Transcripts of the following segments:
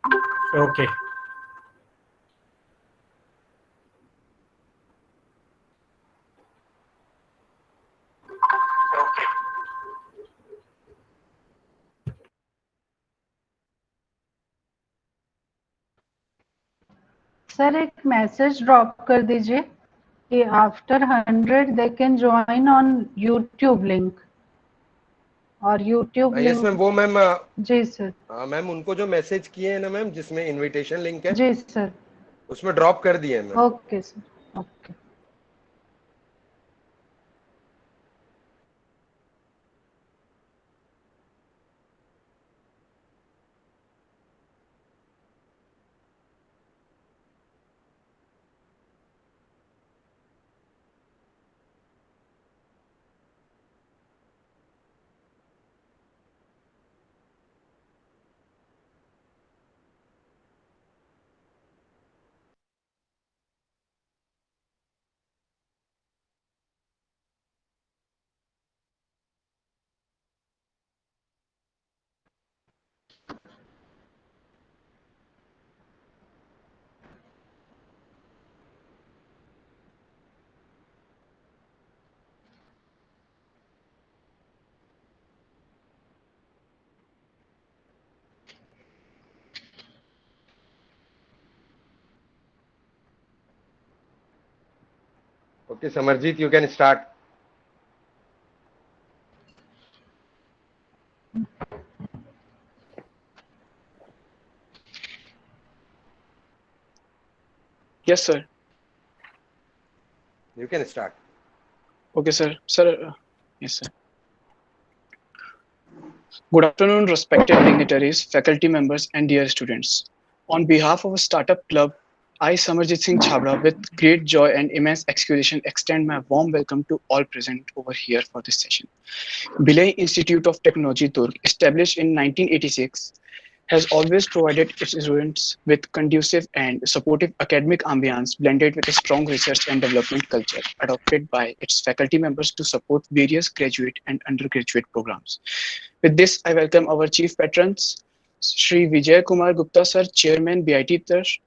Okay. Sir एक message drop कर दीजिए कि after 100 they can join on YouTube link और यूट्यूब यस मैम, लिंक। वो मैम जी सर। मैम उनको जो मैसेज किए हैं ना मैम, जिसमें इनविटेशन लिंक है जी सर। उसमें ड्रॉप कर दिए हैं ma'am. Okay sir. Okay. Okay Samarjeet, you can start. Yes, sir. You can start. Okay, sir. Sir, yes, sir. Good afternoon, respected dignitaries, faculty members, and dear students. On behalf of Startup Club, I, Samarjit Singh Chabra, with great joy and immense exhilaration, extend my warm welcome to all present over here for this session. Bilay Institute of Technology, Durg, established in 1986, has always provided its students with conducive and supportive academic ambience blended with a strong research and development culture adopted by its faculty members to support various graduate and undergraduate programs. With this, I welcome our chief patrons, Sri Vijay Kumar Gupta sir, Chairman BIT Trust,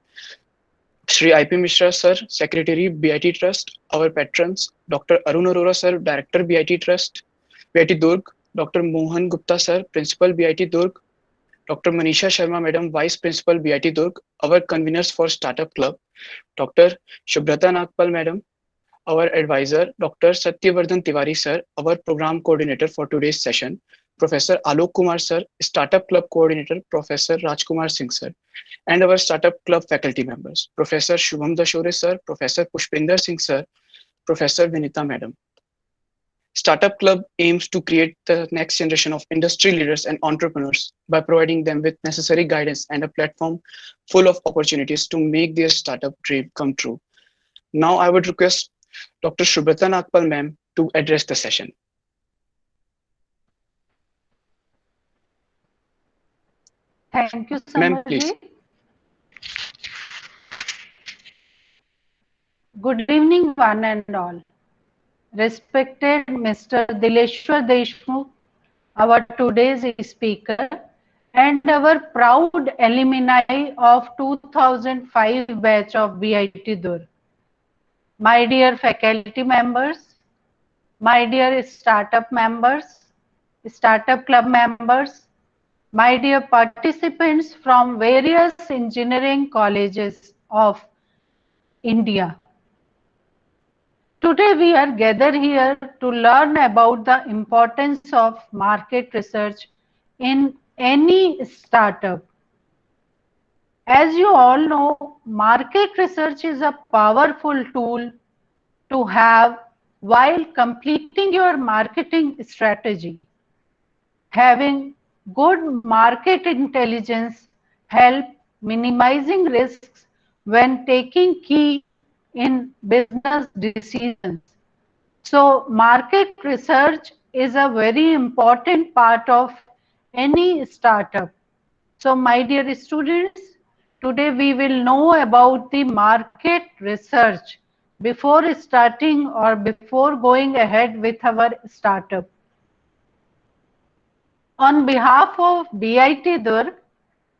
Sri IP Mishra sir, Secretary BIT Trust, our patrons, Dr. Arun Arora sir, Director BIT Trust, BIT Durg, Dr. Mohan Gupta sir, Principal BIT Durg, Dr. Manisha Sharma Madam, Vice Principal BIT Durg, our conveners for Startup Club, Dr. Shubhrata Nagpal Madam, our advisor, Dr. Satyavardhan Tiwari sir, our program coordinator for today's session, Professor Alok Kumar sir, Startup Club coordinator, Professor Rajkumar Singh sir, and our Startup Club faculty members, Professor Shubham Dashore sir, Professor Pushpinder Singh sir, Professor Vinita Madam. Startup Club aims to create the next generation of industry leaders and entrepreneurs by providing them with necessary guidance and a platform full of opportunities to make their startup dream come true. Now I would request Dr. Shubhrata Nagpal ma'am to address the session. Thank you, Ma'am, please. Samarji. Good evening, one and all. Respected Mr. Dileshwar Deshmukh, our today's speaker, and our proud alumni of 2005 batch of BIT Durg. My dear faculty members, my dear startup members, startup club members, my dear participants from various engineering colleges of India. Today we are gathered here to learn about the importance of market research in any startup. As you all know, market research is a powerful tool to have while completing your marketing strategy. Having good market intelligence help minimizing risks when taking key in business decisions. So market research is a very important part of any startup. So my dear students, today we will know about the market research before starting or before going ahead with our startup. On behalf of BIT Durg,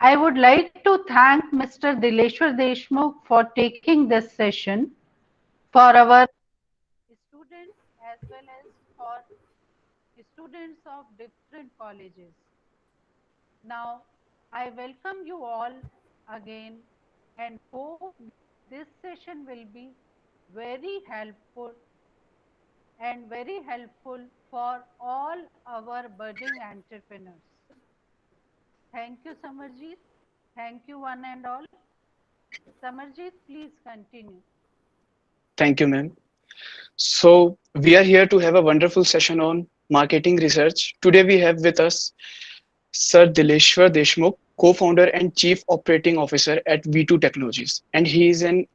I would like to thank Mr. Dileshwar Deshmukh for taking this session for our students as well as for students of different colleges. Now, I welcome you all again and hope this session will be very helpful and very helpful for all our budding entrepreneurs. Thank you, Samarjeet. Thank you, one and all. Samarjeet, please continue. Thank you, ma'am. So we are here to have a wonderful session on marketing research. Today we have with us Sir Dileshwar Deshmukh, co-founder and chief operating officer at V2 Technologies, and he is an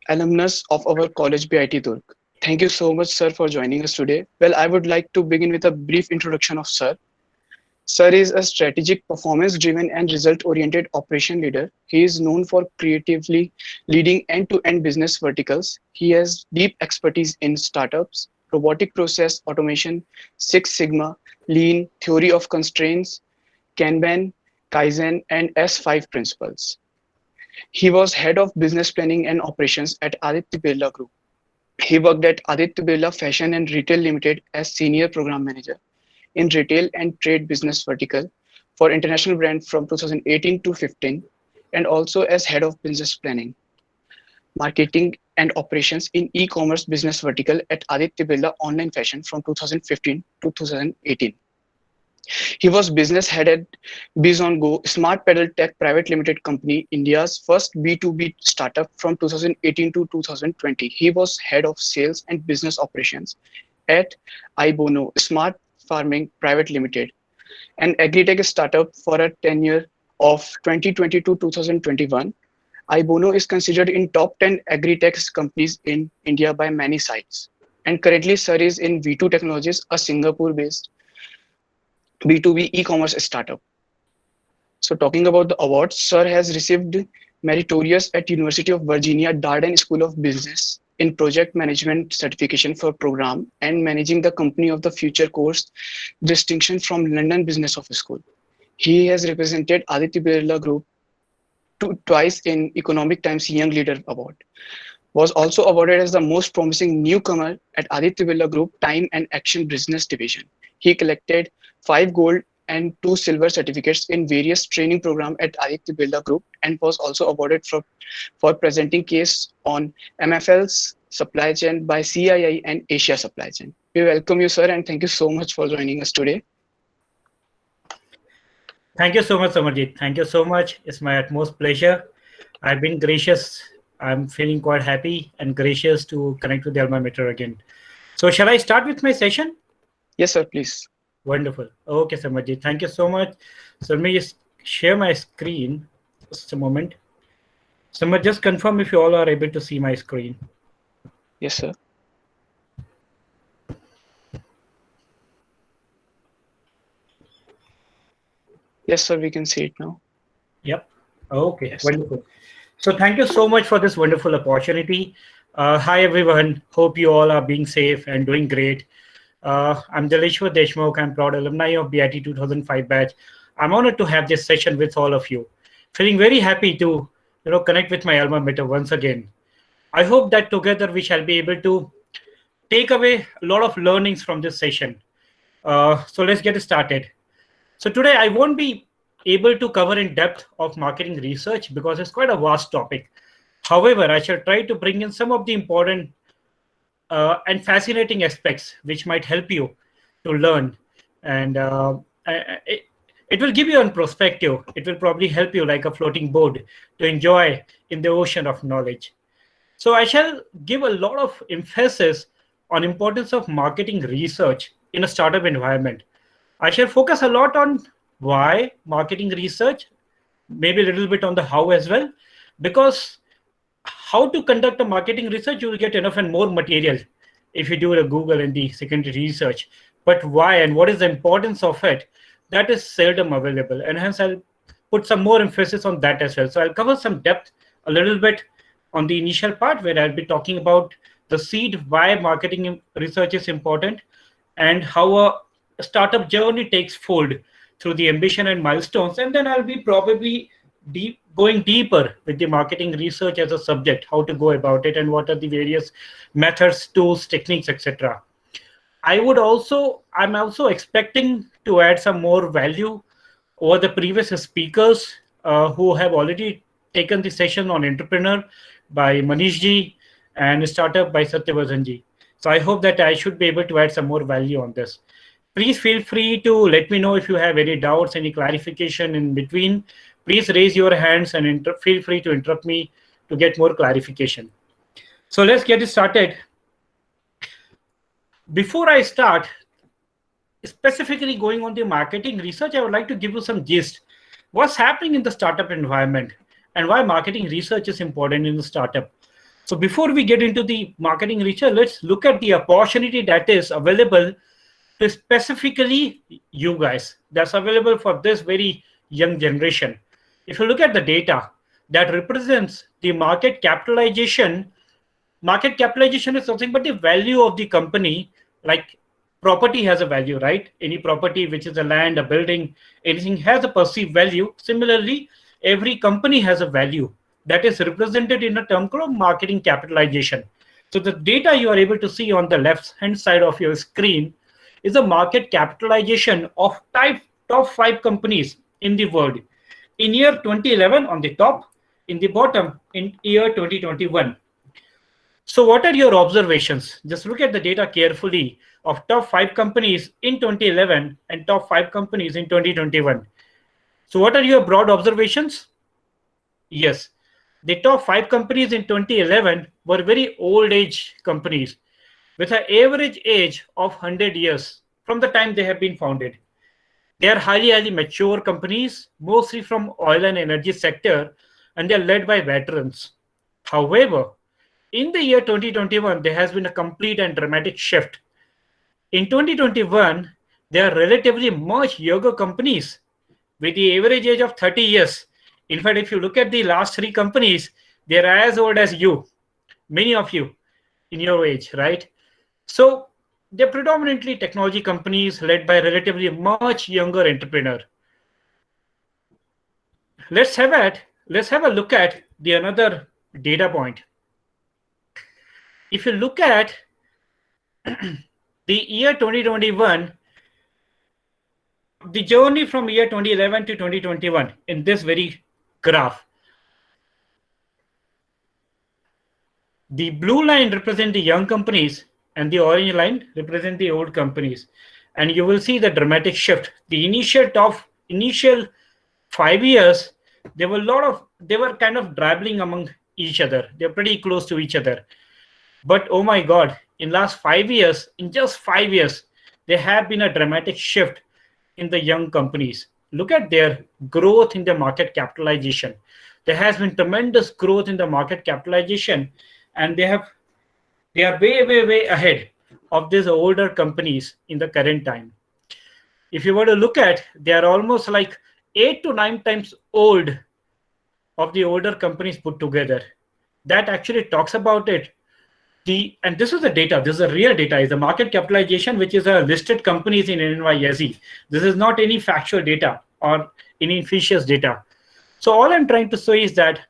alumnus of our college BIT Durg. Thank you so much, sir, for joining us today. Well, I would like to begin with a brief introduction of Sir. Sir is a strategic, performance-driven, and result-oriented operation leader. He is known for creatively leading end-to-end business verticals. He has deep expertise in startups, robotic process automation, Six Sigma, Lean, theory of constraints, Kanban, Kaizen, and S5 principles. He was head of business planning and operations at Aditya Birla Group. He worked at Aditya Birla Fashion and Retail Limited as senior program manager in retail and trade business vertical for international brand from 2018 to 15, and also as head of business planning, marketing and operations in e-commerce business vertical at Aditya Birla Online Fashion from 2015 to 2018. He was business head at Bizongo Smart Pedal Tech Private Limited Company, India's first B2B startup from 2018 to 2020. He was head of sales and business operations at Ibono Smart Farming Private Limited, an agri-tech startup for a tenure of 2020 to 2021. Ibono is considered in top 10 agri-tech companies in India by many sites. And currently, Sir is in V2 Technologies, a Singapore-based B2B e-commerce startup. So talking about the awards, Sir has received meritorious at University of Virginia Darden School of Business in project management certification for program and managing the company of the future course distinction from London Business Office School. He has represented Aditya Birla Group twice in Economic Times Young Leader Award. Was also awarded as the most promising newcomer at Aditya Birla Group Time and Action Business Division. He collected 5 gold and 2 silver certificates in various training programs at Aditya Birla Group and was also awarded for presenting case on MFL's supply chain by CII and Asia Supply Chain. We welcome you, sir, and thank you so much for joining us today. Thank you so much, Samarjeet. Thank you so much. It's my utmost pleasure. I've been gracious. I'm feeling quite happy and gracious to connect with the alma mater again. So shall I start with my session? Yes, sir, please. Wonderful. Okay, Samarjeet. Thank you so much. So let me just share my screen. Just a moment. Samar, just confirm if you all are able to see my screen. Yes, sir. Yes, sir, we can see it now. Yep. Okay, Yes. wonderful. So thank you so much for this wonderful opportunity. Hi, everyone. Hope you all are being safe and doing great. I'm Dileshwar Deshmukh. I'm proud alumni of BIT 2005 batch. I'm honored to have this session with all of you. Feeling very happy to connect with my alma mater once again. I hope that together we shall be able to take away a lot of learnings from this session. So let's get started. So today I won't be able to cover in depth of marketing research because it's quite a vast topic. However, I shall try to bring in some of the important and fascinating aspects which might help you to learn, and it will give you a perspective. It will probably help you like a floating boat to enjoy in the ocean of knowledge. So I shall give a lot of emphasis on importance of marketing research in a startup environment. I shall focus a lot on why marketing research, maybe a little bit on the how as well, because how to conduct a marketing research, you will get enough and more material if you do a Google and the secondary research. But why and what is the importance of it, that is seldom available. And hence I'll put some more emphasis on that as well. So I'll cover some depth a little bit on the initial part where I'll be talking about the seed, why marketing research is important, and how a startup journey takes fold through the ambition and milestones. And then I'll be probably going deeper with the marketing research as a subject, how to go about it, and what are the various methods, tools, techniques, etc. I'm also expecting to add some more value over the previous speakers who have already taken the session on entrepreneur by Manish ji and startup by Satyavardhan ji. So I hope that I should be able to add some more value on this. Please feel free to let me know if you have any doubts, any clarification in between. Please raise your hands and feel free to interrupt me to get more clarification. So let's get it started. Before I start, specifically going on the marketing research, I would like to give you some gist. What's happening in the startup environment and why marketing research is important in the startup. So before we get into the marketing research, let's look at the opportunity that is available to specifically you guys. That's available for this very young generation. If you look at the data that represents the market capitalization is something but the value of the company, like property has a value, right? Any property, which is a land, a building, anything has a perceived value. Similarly, every company has a value that is represented in a term called marketing capitalization. So the data you are able to see on the left hand side of your screen is a market capitalization of top 5 companies in the world in year 2011 on the top, in the bottom in year 2021. So what are your observations? Just look at the data carefully of top 5 companies in 2011 and top 5 companies in 2021. So what are your broad observations? Yes, the top 5 companies in 2011 were very old age companies with an average age of 100 years from the time they have been founded. They are highly mature companies, mostly from oil and energy sector, and they are led by veterans. However, in the year 2021, there has been a complete and dramatic shift. In 2021, they are relatively much younger companies with the average age of 30 years. In fact, if you look at the last 3 companies, they are as old as you, many of you in your age, right? So they're predominantly technology companies led by relatively much younger entrepreneur. Let's have a look at the another data point. If you look at the year 2021, the journey from year 2011 to 2021 in this very graph, the blue line represents the young companies and the orange line represent the old companies. And you will see the dramatic shift. The initial 5 years, they were kind of dabbling among each other. They're pretty close to each other. But oh my God, in last 5 years, in just 5 years, there have been a dramatic shift in the young companies. Look at their growth in the market capitalization. There has been tremendous growth in the market capitalization, and they are way ahead of these older companies in the current time. If you were to look at, they are almost like 8 to 9 times old of the older companies put together. That actually talks about it. And this is the data, this is the real data, is the market capitalization, which is a listed companies in NYSE. This is not any factual data or any fictitious data. So all I'm trying to say is that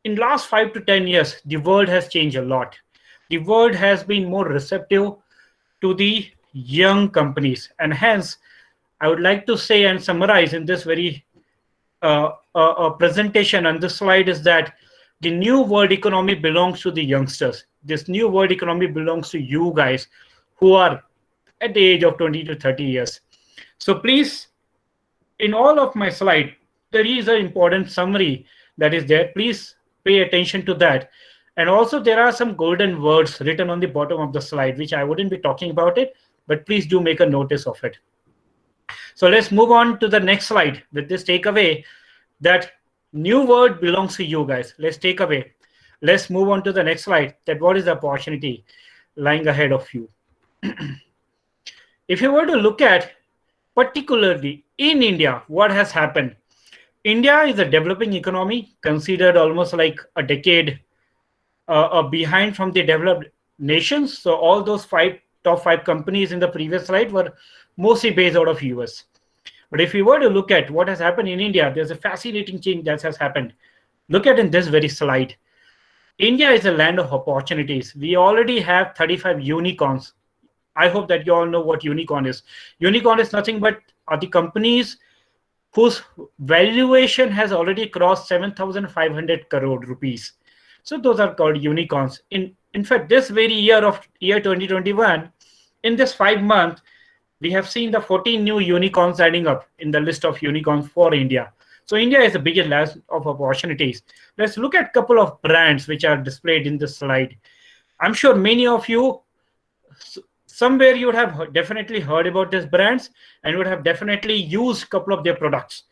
in last 5 to 10 years, the world has changed a lot. The world has been more receptive to the young companies. And hence, I would like to say and summarize in this very presentation on this slide is that the new world economy belongs to the youngsters. This new world economy belongs to you guys who are at the age of 20 to 30 years. So please, in all of my slide, there is an important summary that is there. Please pay attention to that. And also there are some golden words written on the bottom of the slide, which I wouldn't be talking about it, but please do make a notice of it. So let's move on to the next slide with this takeaway that new world belongs to you guys. Let's take away. Let's move on to the next slide. That what is the opportunity lying ahead of you? If you were to look at particularly in India, what has happened? India is a developing economy considered almost like a decade behind from the developed nations. So all those top five companies in the previous slide were mostly based out of US. But if you were to look at what has happened in India, there's a fascinating change that has happened. Look at in this very slide. India is a land of opportunities. We already have 35 unicorns. I hope that you all know what unicorn is. Unicorn is nothing but are the companies whose valuation has already crossed 7,500 crore rupees. So those are called unicorns. In fact, this very year of year 2021, in this 5 months, we have seen the 14 new unicorns adding up in the list of unicorns for India. So India is the biggest land of opportunities. Let's look at a couple of brands which are displayed in this slide. I'm sure many of you, somewhere you would have definitely heard about these brands and would have definitely used a couple of their products.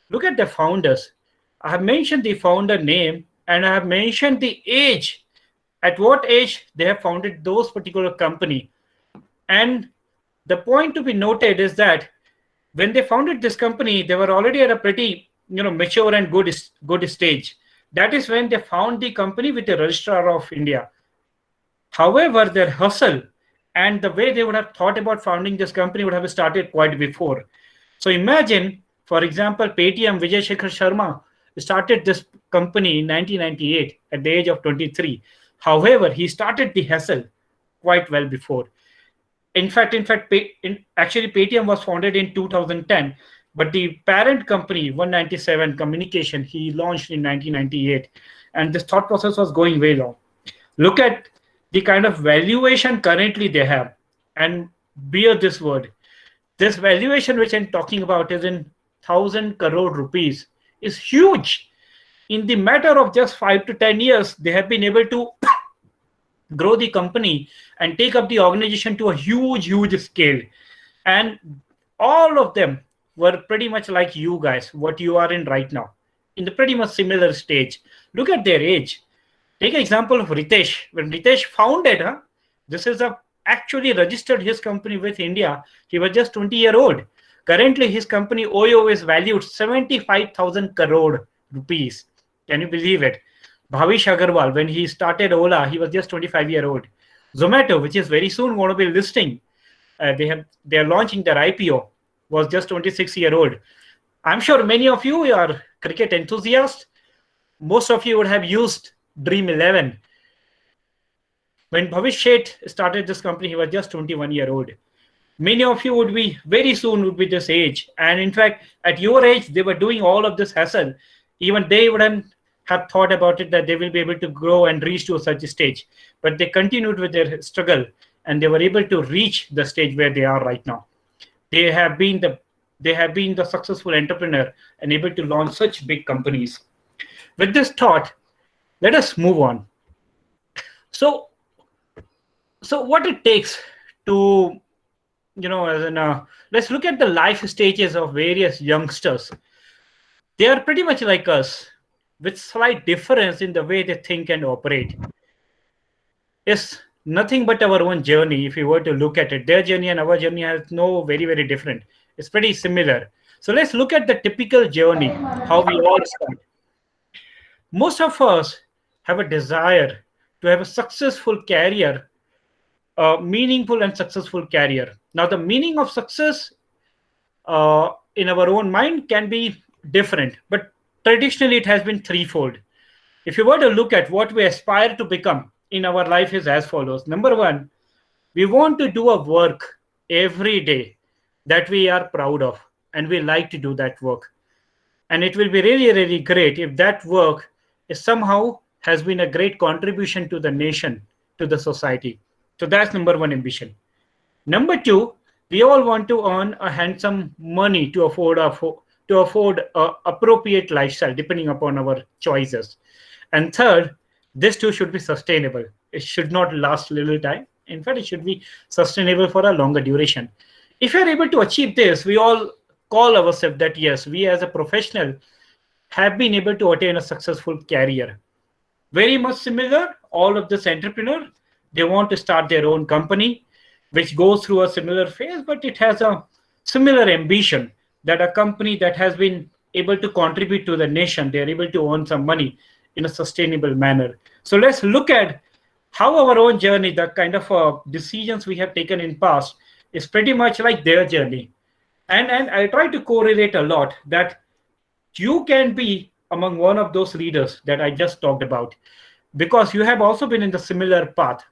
Look at the founders. I have mentioned the founder name and I have mentioned the age, at what age they have founded those particular company. And the point to be noted is that when they founded this company, they were already at a pretty mature and good stage. That is when they found the company with the Registrar of India. However, their hustle and the way they would have thought about founding this company would have started quite before. So imagine, for example, Paytm Vijay Shekhar Sharma started this company in 1998 at the age of 23. However, he started the hustle quite well before. Actually, Paytm was founded in 2010, but the parent company, 197 Communication, he launched in 1998, and this thought process was going way long. Look at the kind of valuation currently they have, and bear this word. This valuation which I'm talking about is in 1,000 crore rupees, is huge. In the matter of just 5 to 10 years, they have been able to grow the company and take up the organization to a huge scale. And all of them were pretty much like you guys, what you are in right now, in the pretty much similar stage. Look at their age. Take an example of Ritesh. When Ritesh founded, this is actually registered his company with India. He was just 20-year-old. Currently, his company OYO is valued 75,000 crore rupees. Can you believe it? Bhavish Agarwal, when he started Ola, he was just 25-year-old. Zomato, which is very soon going to be listing, they are launching their IPO, was just 26-year-old. I'm sure many of you are cricket enthusiasts. Most of you would have used Dream 11. When Bhavish Sheth started this company, he was just 21-year-old. Many of you would be very soon would be this age. And in fact, at your age, they were doing all of this hassle. Even they wouldn't have thought about it that they will be able to grow and reach to such a stage. But they continued with their struggle and they were able to reach the stage where they are right now. They have been the successful entrepreneur and able to launch such big companies. With this thought, let us move on. So what it takes to, let's look at the life stages of various youngsters. They are pretty much like us, with slight difference in the way they think and operate. It's nothing but our own journey. If you were to look at it, their journey and our journey has no very different. It's pretty similar. So let's look at the typical journey, how we all start. Most of us have a desire to have a successful career, a meaningful and successful career. Now, the meaning of success in our own mind can be different, but traditionally it has been threefold. If you were to look at what we aspire to become in our life is as follows. Number one, we want to do a work every day that we are proud of and we like to do that work. And it will be really great if that work is somehow has been a great contribution to the nation, to the society. So that's number one ambition. Number two, we all want to earn a handsome money to afford appropriate lifestyle depending upon our choices. And third, this too should be sustainable. It should not last little time. In fact, it should be sustainable for a longer duration. If you're able to achieve this, we all call ourselves that yes, we as a professional have been able to attain a successful career. Very much similar, all of this entrepreneur, they want to start their own company, which goes through a similar phase, but it has a similar ambition that a company that has been able to contribute to the nation, they're able to earn some money in a sustainable manner. So let's look at how our own journey, the kind of decisions we have taken in past is pretty much like their journey. And I try to correlate a lot that you can be among one of those leaders that I just talked about, because you have also been in the similar path,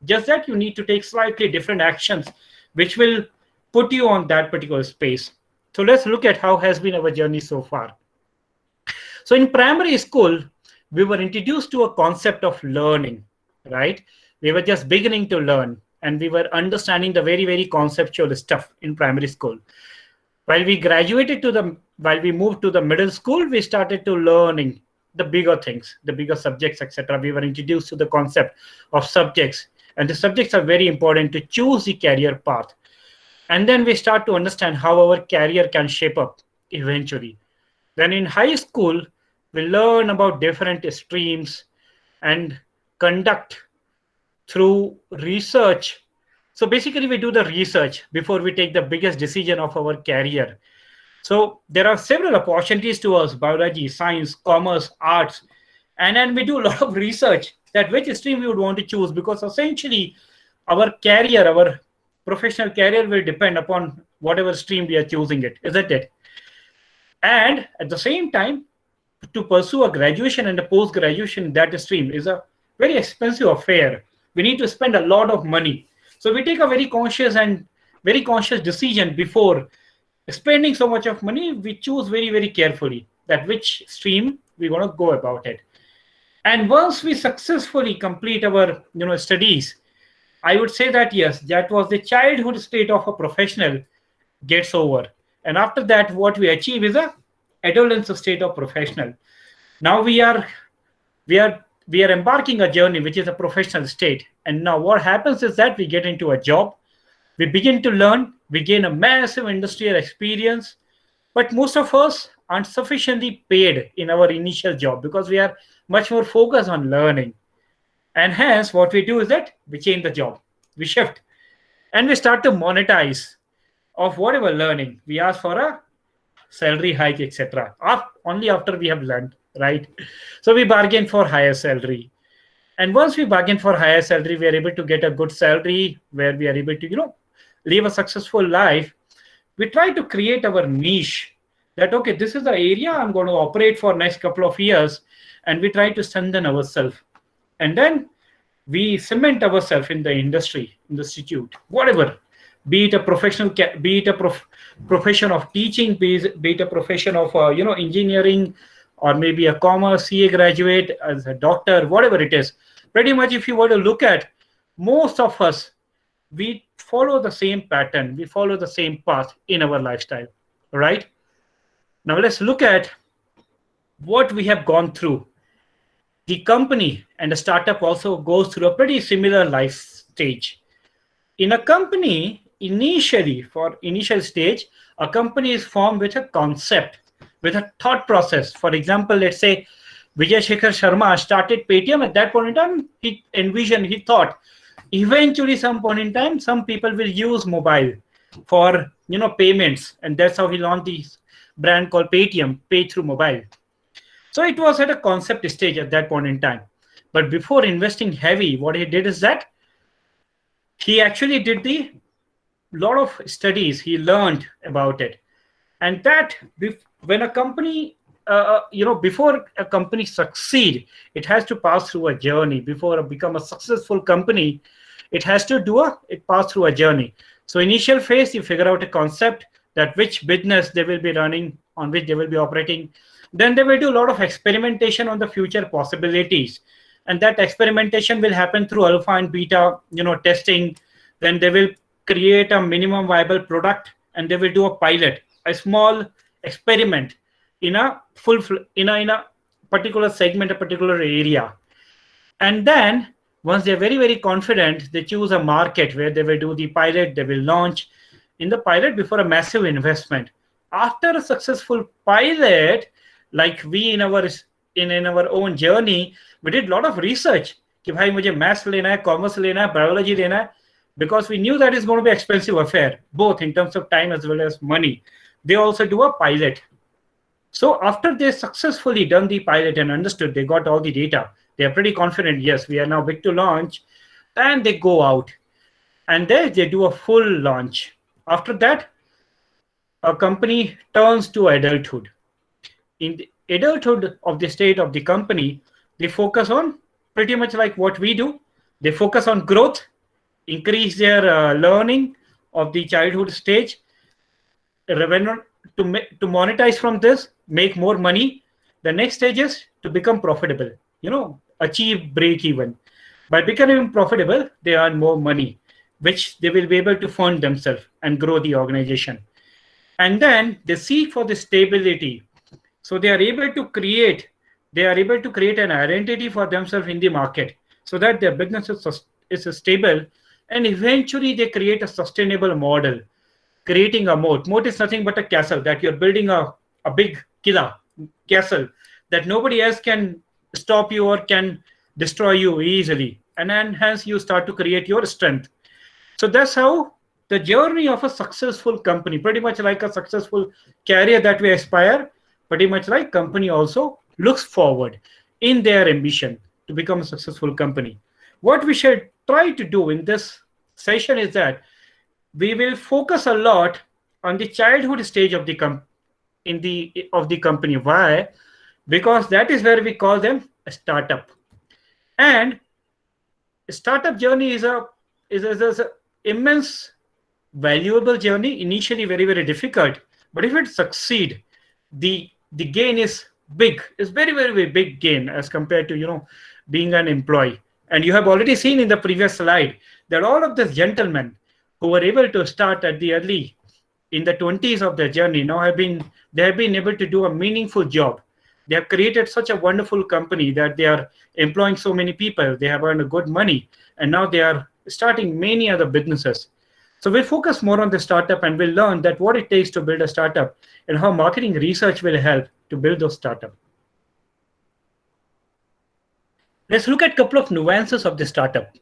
just that you need to take slightly different actions which will put you on that particular space. So let's look at how has been our journey so far. So in primary school, we were introduced to a concept of learning, right? We were just beginning to learn, and we were understanding the very, very conceptual stuff in primary school. While we moved to the middle school, we started to learning the bigger things, the bigger subjects, etc. We were introduced to the concept of subjects, and the subjects are very important to choose the career path. And then we start to understand how our career can shape up eventually. Then in high school, we learn about different streams and conduct through research. So basically, we do the research before we take the biggest decision of our career. So there are several opportunities to us: biology, science, commerce, arts. And then we do a lot of research that which stream we would want to choose, because essentially our career, our professional career will depend upon whatever stream we are choosing it, isn't it? And at the same time, to pursue a graduation and a post graduation in that stream is a very expensive affair. We need to spend a lot of money. So we take a very conscious decision before spending so much of money. We choose very, very carefully that which stream we want to go about it. And once we successfully complete our studies, I would say that yes, that was the childhood state of a professional gets over. And after that, what we achieve is a adolescence state of professional. Now we are embarking a journey which is a professional state. And now what happens is that we get into a job, we begin to learn, we gain a massive industrial experience, but most of us aren't sufficiently paid in our initial job because we are much more focused on learning. And hence, what we do is that we change the job, we shift, and we start to monetize of whatever learning. We ask for a salary hike, etc. Only after we have learned, right? So we bargain for higher salary. And once we bargain for higher salary, we are able to get a good salary where we are able to, live a successful life. We try to create our niche that, okay, this is the area I'm going to operate for next couple of years. And we try to strengthen ourselves. And then we cement ourselves in the industry, in the institute, whatever, be it a professional, be it a profession of teaching, be it a profession of, engineering, or maybe a commerce, CA graduate, as a doctor, whatever it is. Pretty much if you were to look at, most of us, we follow the same pattern, we follow the same path in our lifestyle, right? Now let's look at what we have gone through. The company and the startup also goes through a pretty similar life stage. In a company, initially, for initial stage, a company is formed with a concept, with a thought process. For example, let's say Vijay Shekhar Sharma started Paytm. At that point in time, he envisioned, he thought, eventually some point in time, some people will use mobile for payments, and that's how he launched this brand called Paytm, pay through mobile. So it was at a concept stage at that point in time. But before investing heavy, what he did is that he actually did the lot of studies. He learned about it, and that when a company, before a company succeed, it has to pass through a journey. Before it become a successful company, it has to pass through a journey. So initial phase, you figure out a concept that which business they will be running, on which they will be operating. Then they will do a lot of experimentation on the future possibilities. And that experimentation will happen through alpha and beta, testing. Then they will create a minimum viable product, and they will do a pilot, a small experiment in a particular segment, a particular area. And then once they're very, very confident, they choose a market where they will do the pilot, they will launch in the pilot before a massive investment. After a successful pilot, like we in our own journey, we did a lot of research. कि भाई मुझे maths लेना है, commerce लेना है, biology लेना है, because we knew that is going to be an expensive affair, both in terms of time as well as money. They also do a pilot. So after they successfully done the pilot and understood, they got all the data, they are pretty confident, yes, we are now big to launch, and they go out and they do a full launch. After that, a company turns to adulthood. In the adulthood of the state of the company, they focus on pretty much like what we do. They focus on growth, increase their learning of the childhood stage, revenue to monetize from this, make more money. The next stage is to become profitable, achieve break even. By becoming profitable, they earn more money, which they will be able to fund themselves and grow the organization. And then they seek for the stability. So they are able to create an identity for themselves in the market so that their business is stable, and eventually they create a sustainable model, creating a moat. Moat is nothing but a castle that you're building, a big killa castle that nobody else can stop you or can destroy you easily. And then hence you start to create your strength. So that's how the journey of a successful company, pretty much like a successful career that we aspire, pretty much like company also looks forward in their ambition to become a successful company. What we should try to do in this session is that we will focus a lot on the childhood stage of the company. Why? Because that is where we call them a startup. And startup journey is a immense valuable journey, initially very, very difficult. But if it succeed, the gain is big. It's very, very, very big gain as compared to being an employee. And you have already seen in the previous slide that all of these gentlemen who were able to start at the early in the 20s of their journey now have been able to do a meaningful job. They have created such a wonderful company that they are employing so many people. They have earned good money, and now they are starting many other businesses. So we'll focus more on the startup, and we'll learn that what it takes to build a startup and how marketing research will help to build those startups. Let's look at a couple of nuances of the startup.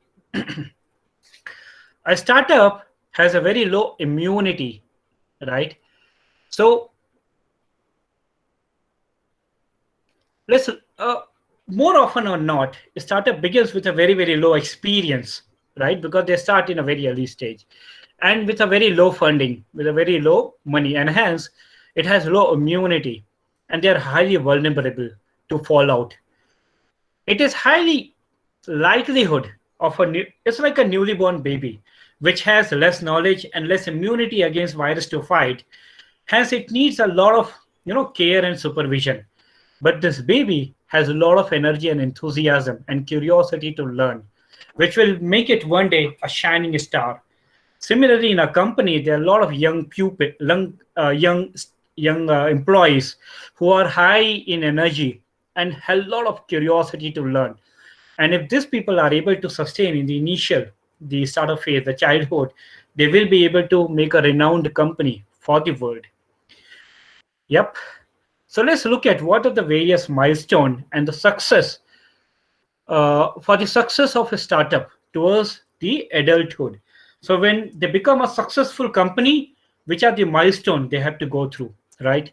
A startup has a very low immunity, right? So let's more often or not, a startup begins with a very, very low experience, right? Because they start in a very early stage and with a very low funding, with a very low money, and hence it has low immunity, and they are highly vulnerable to fallout. It is highly likelihood of it's like a newly born baby, which has less knowledge and less immunity against virus to fight. Hence, it needs a lot of care and supervision. But this baby has a lot of energy and enthusiasm and curiosity to learn, which will make it one day a shining star. Similarly, in a company, there are a lot of young employees who are high in energy and have a lot of curiosity to learn. And if these people are able to sustain in the startup phase, the childhood, they will be able to make a renowned company for the world. Yep. So let's look at what are the various milestones and the success for the success of a startup towards the adulthood. So when they become a successful company, which are the milestones they have to go through, right?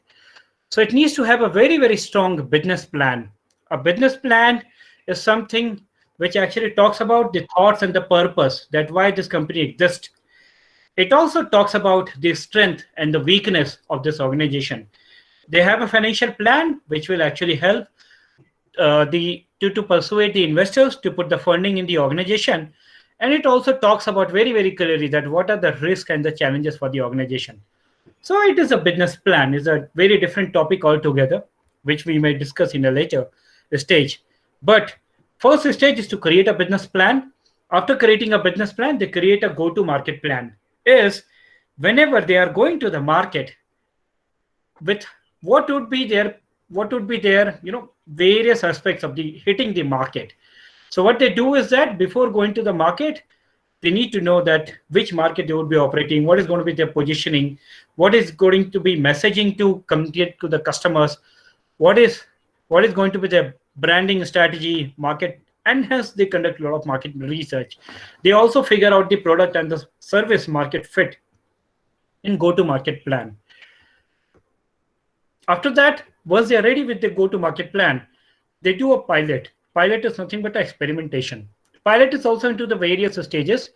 So it needs to have a very, very strong business plan. A business plan is something which actually talks about the thoughts and the purpose, that why this company exists. It also talks about the strength and the weakness of this organization. They have a financial plan which will actually help to persuade the investors to put the funding in the organization. And it also talks about very, very clearly that what are the risks and the challenges for the organization. So it is a business plan. It's a very different topic altogether, which we may discuss in a later stage. But first stage is to create a business plan. After creating a business plan, they create a go-to-market plan. Is whenever they are going to the market with what would be their various aspects of the hitting the market. So what they do is that before going to the market, they need to know that which market they would be operating, what is going to be their positioning, what is going to be messaging to communicate to the customers, what is going to be their branding strategy, market, and hence they conduct a lot of market research. They also figure out the product and the service market fit in go-to-market plan. After that, once they are ready with the go-to-market plan, they do a pilot. Pilot is nothing but experimentation. Pilot is also into the various stages.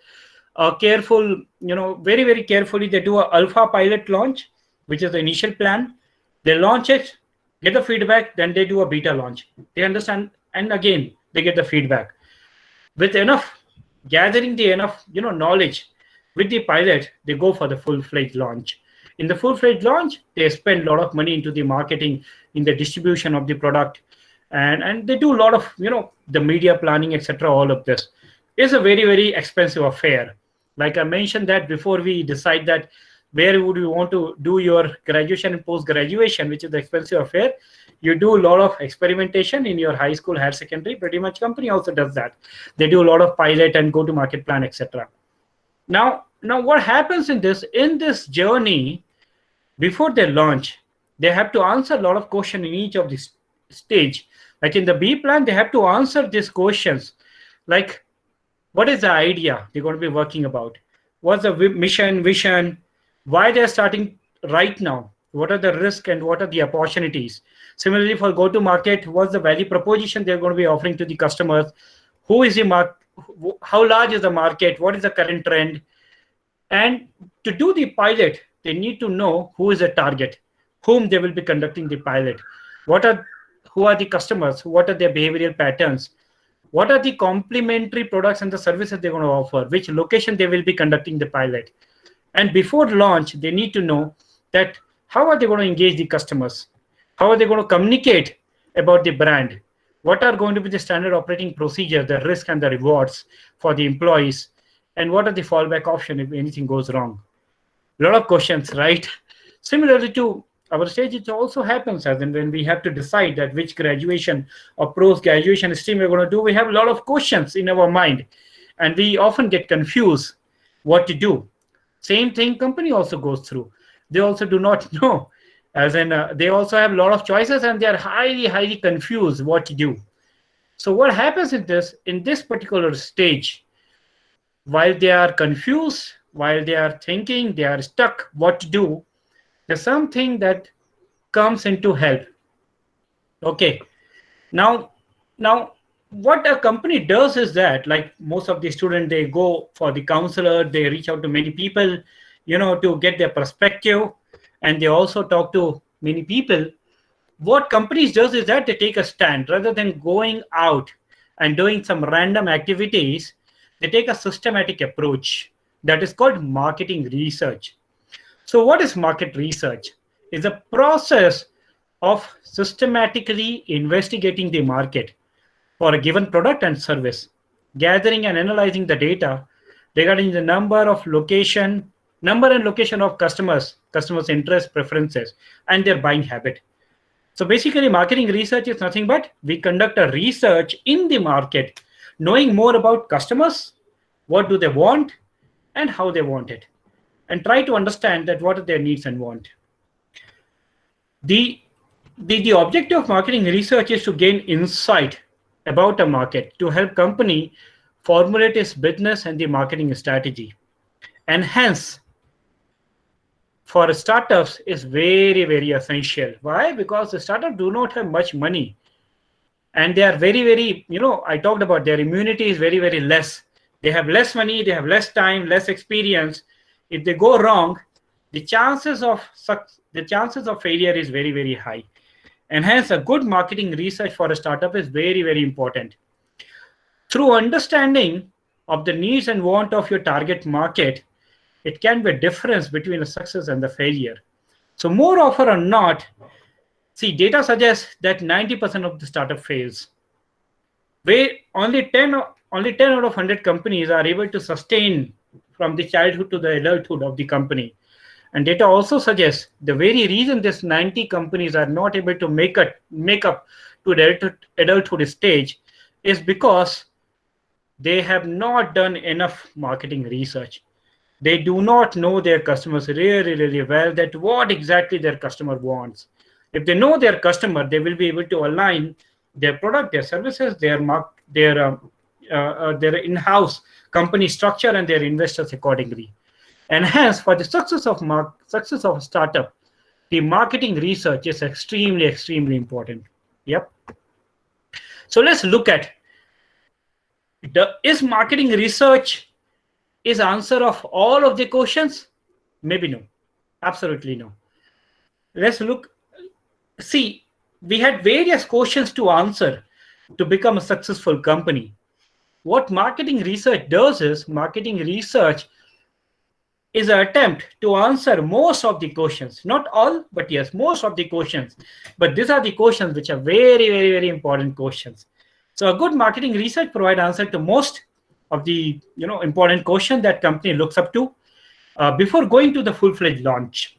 Very, very carefully, they do an alpha pilot launch, which is the initial plan. They launch it, get the feedback, then they do a beta launch. They understand, and again they get the feedback. With enough gathering the enough knowledge with the pilot, they go for the full-fledged launch. In the full-fledged launch, they spend a lot of money into the marketing, in the distribution of the product, and they do a lot of the media planning, etc. All of this is a very, very expensive affair. Like I mentioned that before, we decide that where would you want to do your graduation and post graduation, which is the expensive affair. You do a lot of experimentation in your high school, higher secondary. Pretty much company also does that. They do a lot of pilot and go to market plan, etc. Now what happens in this journey, before they launch, they have to answer a lot of questions in each of this stage. Like in the B plan, they have to answer these questions, like what is the idea they're going to be working about, what's the mission, vision, why they're starting right now, what are the risks and what are the opportunities. Similarly, for go to market, what's the value proposition they're going to be offering to the customers, who is the market, how large is the market, what is the current trend. And to do the pilot, they need to know who is the target, whom they will be conducting the pilot, who are the customers, what are their behavioral patterns, what are the complementary products and the services they're going to offer, which location they will be conducting the pilot. And before launch, they need to know that how are they going to engage the customers, how are they going to communicate about the brand, what are going to be the standard operating procedure, the risk and the rewards for the employees, and what are the fallback option if anything goes wrong. A lot of questions, right? Similarly to our stage, it also happens as in when we have to decide that which graduation or post-graduation stream we're going to do, we have a lot of questions in our mind, and we often get confused what to do. Same thing company also goes through. They also do not know, as in they also have a lot of choices, and they are highly confused what to do. So what happens in this particular stage, while they are confused, while they are thinking, they are stuck what to do, there's something that comes in to help. Okay, now what a company does is that, like most of the students, they go for the counselor, they reach out to many people, to get their perspective, and they also talk to many people. What companies does is that they take a stand rather than going out and doing some random activities. They take a systematic approach that is called marketing research. So what is market research? It's a process of systematically investigating the market for a given product and service, gathering and analyzing the data regarding the number and location of customers' interests, preferences, and their buying habit. So basically, marketing research is nothing but we conduct a research in the market, knowing more about customers, what do they want, and how they want it, and try to understand that what are their needs and want. The objective of marketing research is to gain insight about a market to help company formulate its business and the marketing strategy. And hence, for startups is very, very essential. Why? Because the startups do not have much money, and they are very, very, I talked about their immunity is very, very less. They have less money, they have less time, less experience. If they go wrong, the chances of failure is very, very high. And hence, a good marketing research for a startup is very, very important. Through understanding of the needs and want of your target market, it can be a difference between a success and the failure. So more often or not, see, data suggests that 90% of the startup fails. Only 10 out of 100 companies are able to sustain from the childhood to the adulthood of the company. And data also suggests the very reason this 90 companies are not able to make up to the adulthood stage is because they have not done enough marketing research. They do not know their customers really, really well, that what exactly their customer wants. If they know their customer, they will be able to align their product, their services, their in-house company structure, and their investors accordingly. And hence, for the success of a startup, the marketing research is extremely, extremely important. Yep. So let's look at, is marketing research is answer of all of the questions? Maybe no. Absolutely no. let's see, we had various questions to answer to become a successful company. What marketing research does is, marketing research is an attempt to answer most of the questions, not all, but yes, most of the questions. But these are the questions which are very, very, very important questions. So a good marketing research provides answer to most of the important questions that company looks up to before going to the full-fledged launch.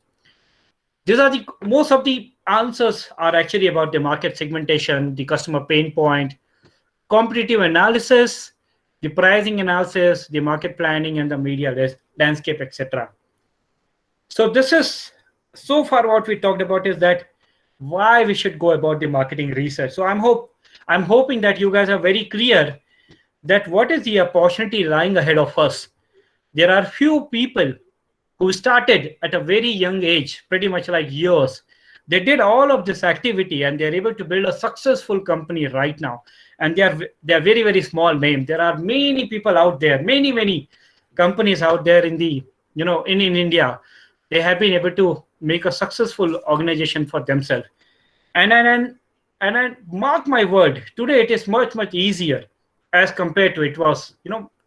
These are the most of the answers are actually about the market segmentation, the customer pain point, competitive analysis, the pricing analysis, the market planning, and the media landscape, etc. So this is so far what we talked about is that why we should go about the marketing research. So I'm hoping that you guys are very clear that what is the opportunity lying ahead of us. There are few people who started at a very young age, pretty much like yours. They did all of this activity and they're able to build a successful company right now. And they're very, very small name. There are many people out there, many companies out there in the, in India. They have been able to make a successful organization for themselves. And I mark my word, today it is much easier as compared to it was,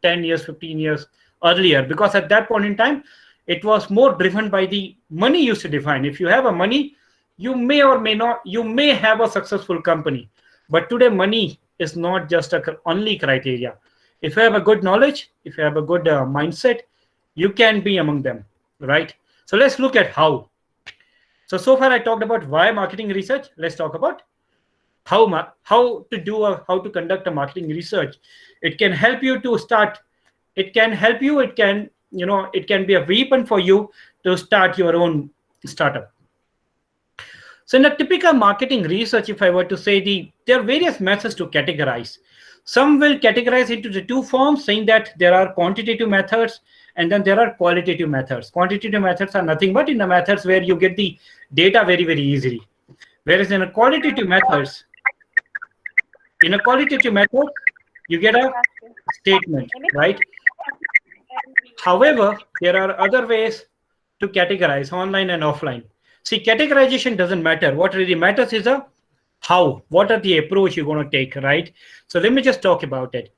10 years, 15 years earlier, because at that point in time, it was more driven by the money used to define. If you have a money, you may or may not, you may have a successful company. But today, money is not just a only criteria. If you have a good knowledge, if you have a good mindset, you can be among them, right? So let's look at how. So far I talked about why marketing research. Let's talk about how to conduct a marketing research. It can help you to start. It can help you. It can be a weapon for you to start your own startup. So in a typical marketing research, if I were to say, there are various methods to categorize. Some will categorize into the two forms, saying that there are quantitative methods and then there are qualitative methods. Quantitative methods are nothing but in the methods where you get the data very, very easily. Whereas in a qualitative method, you get a statement, right? However, there are other ways to categorize online and offline. See, categorization doesn't matter. What really matters is what are the approach you're going to take, right? So let me just talk about it.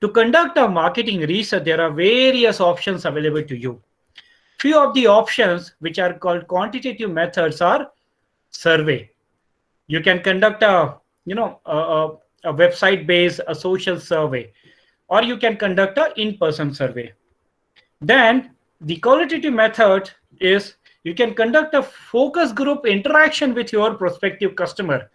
To conduct a marketing research, there are various options available to you. Few of the options which are called quantitative methods are survey. You can conduct a website-based, a social survey, or you can conduct an in-person survey. Then the qualitative method is you can conduct a focus group interaction with your prospective customer.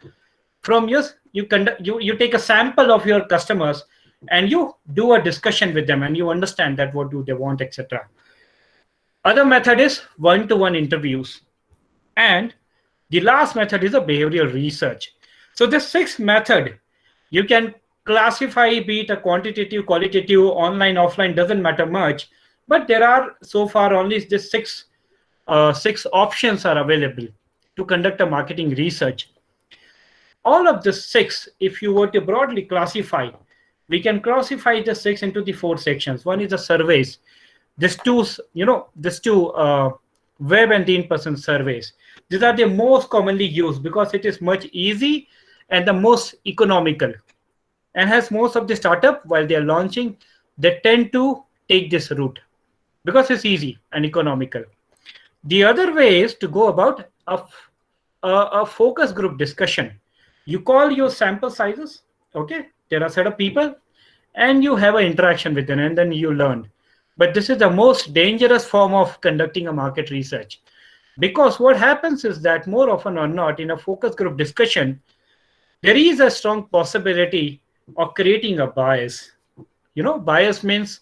From you take a sample of your customers and you do a discussion with them and you understand that what do they want, etc. Other method is one-to-one interviews. And the last method is a behavioral research. So this sixth method, you can classify, be it a quantitative, qualitative, online, offline, doesn't matter much. But there are so far only this six options are available to conduct a marketing research. All of the six, if you were to broadly classify, we can classify the six into the four sections. One is the surveys. These two web and the in-person surveys. These are the most commonly used because it is much easy and the most economical. And has most of the startup, while they are launching, they tend to take this route because it's easy and economical. The other way is to go about a focus group discussion. You call your sample sizes, okay? There are a set of people and you have an interaction with them and then you learn. But this is the most dangerous form of conducting a market research. Because what happens is that more often or not in a focus group discussion, there is a strong possibility of creating a bias. Bias means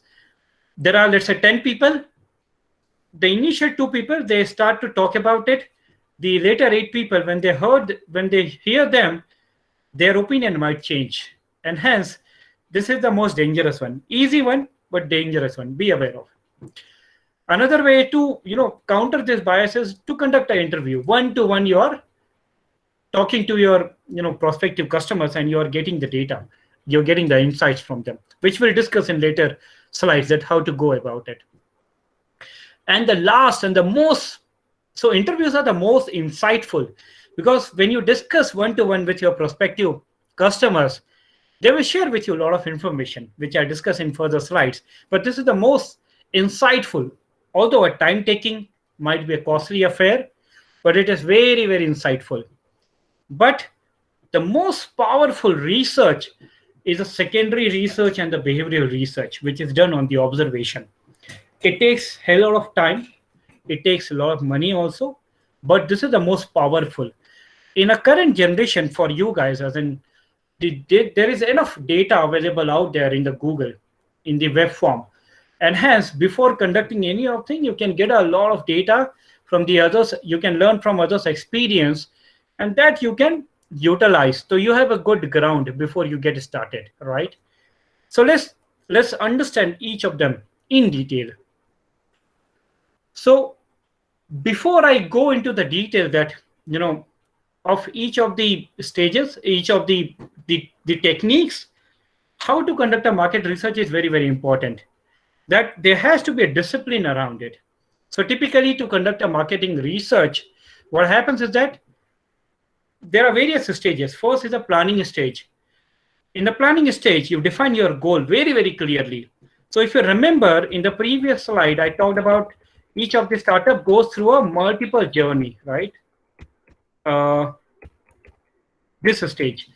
there are, let's say, 10 people. The initial 2 people, they start to talk about it. The later 8 people, when they hear them, their opinion might change. And hence, this is the most dangerous one. Easy one, but dangerous one. Be aware of. Another way to counter this bias is to conduct an interview. One-to-one, you are talking to your prospective customers and you are getting the data. You're getting the insights from them, which we'll discuss in later slides that how to go about it. And the last and the most So interviews are the most insightful, because when you discuss one-to-one with your prospective customers, they will share with you a lot of information, which I discuss in further slides. But this is the most insightful, although a time taking, might be a costly affair, but it is very, very insightful. But the most powerful research is the secondary research and the behavioral research, which is done on the observation. It takes a lot of time, it takes a lot of money also, but this is the most powerful. In a current generation for you guys, as in there is enough data available out there in the Google, in the web form. And hence, before conducting any of thing, you can get a lot of data from the others. You can learn from others' experience, and that you can utilize. So you have a good ground before you get started, right? So let's understand each of them in detail. So before I go into the detail that, of each of the stages, each of the techniques, how to conduct a market research is very, very important. That there has to be a discipline around it. So typically to conduct a marketing research, what happens is that there are various stages. First is the planning stage. In the planning stage, you define your goal very, very clearly. So if you remember in the previous slide, I talked about each of the startup goes through a multiple journey, right? This stage.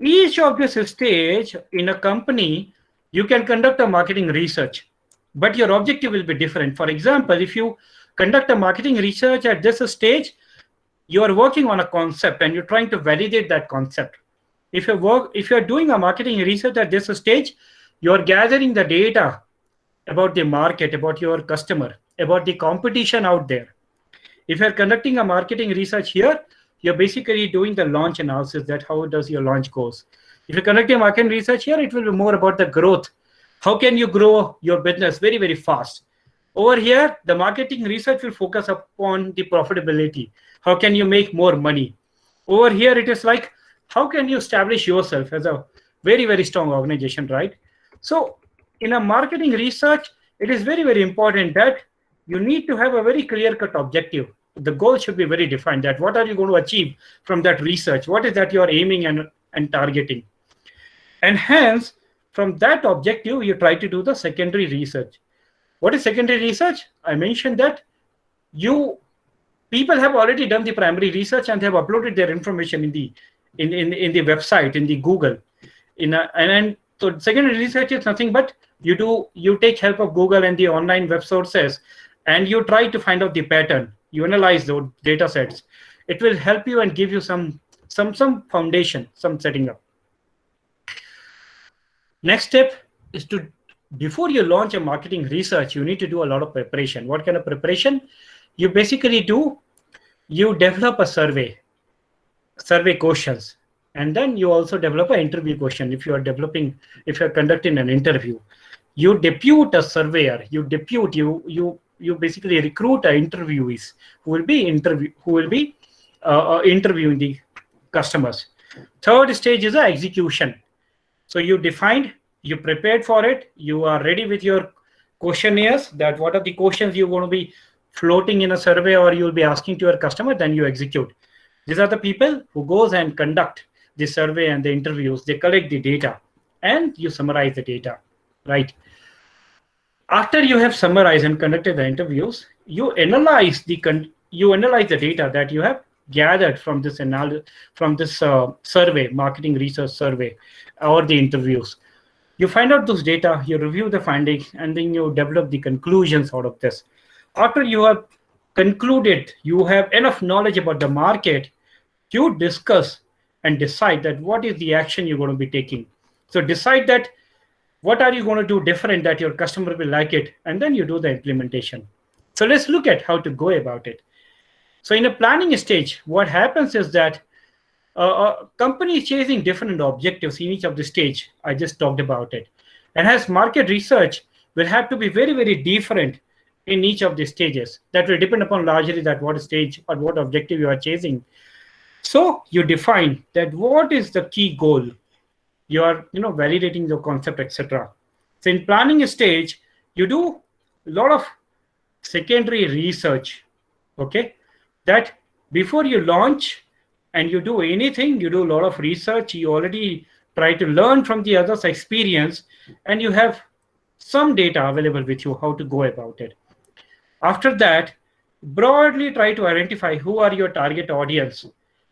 Each of this stage in a company, you can conduct a marketing research, but your objective will be different. For example, if you conduct a marketing research at this stage, you are working on a concept and you're trying to validate that concept. If you're doing a marketing research at this stage, you're gathering the data about the market, about your customer, about the competition out there. If you're conducting a marketing research here, you're basically doing the launch analysis, that how does your launch goes. If you're conducting market research here, it will be more about the growth. How can you grow your business very, very fast? Over here, the marketing research will focus upon the profitability. How can you make more money? Over here, it is like, how can you establish yourself as a very, very strong organization, right? So in a marketing research, it is very, very important that you need to have a very clear-cut objective. The goal should be very defined, that what are you going to achieve from that research? What is that you're aiming and targeting? And hence, from that objective, you try to do the secondary research. What is secondary research? I mentioned that people have already done the primary research and they have uploaded their information in the website, in the Google. So secondary research is nothing but you take help of Google and the online web sources, and you try to find out the pattern. You analyze those data sets. It will help you and give you some foundation, some setting up. Next step is before you launch a marketing research, you need to do a lot of preparation. What kind of preparation? You basically you develop a survey questions, and then you also develop an interview question. If you're conducting an interview, you depute a surveyor. You basically recruit interviewees who will be interviewing the customers. Third stage is the execution. So you prepared for it. You are ready with your questionnaires, that what are the questions you're going to be floating in a survey or you'll be asking to your customer, then you execute. These are the people who goes and conduct the survey and the interviews. They collect the data and you summarize the data, right? After you have summarized and conducted the interviews, you analyze the data that you have gathered from this survey, marketing research survey, or the interviews. You find out those data, you review the findings, and then you develop the conclusions out of this. After you have concluded, you have enough knowledge about the market, you discuss and decide that what is the action you're going to be taking. So decide that what are you going to do different that your customer will like it, and then you do the implementation. So let's look at how to go about it. So in a planning stage, what happens is that a company is chasing different objectives in each of the stage. I just talked about it. And as market research will have to be very, very different in each of the stages. That will depend upon largely that what stage or what objective you are chasing. So you define that what is the key goal. You are validating the concept, etc. So in planning stage, you do a lot of secondary research. Okay. that before you launch and you do anything, you do a lot of research, you already try to learn from the other's experience, and you have some data available with you how to go about it. After that, broadly try to identify who are your target audience